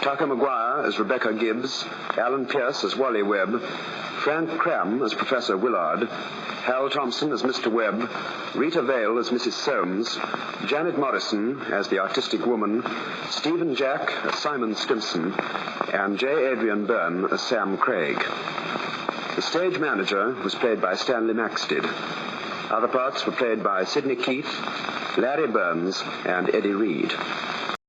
Tucker Maguire as Rebecca Gibbs, Alan Pierce as Wally Webb, Frank Cram as Professor Willard, Hal Thompson as Mr. Webb, Rita Vale as Mrs. Soames, Janet Morrison as the artistic woman, Stephen Jack as Simon Stimson, and J. Adrian Byrne as Sam Craig. The stage manager was played by Stanley Maxted. Other parts were played by Sidney Keith, Larry Burns, and Eddie Reed.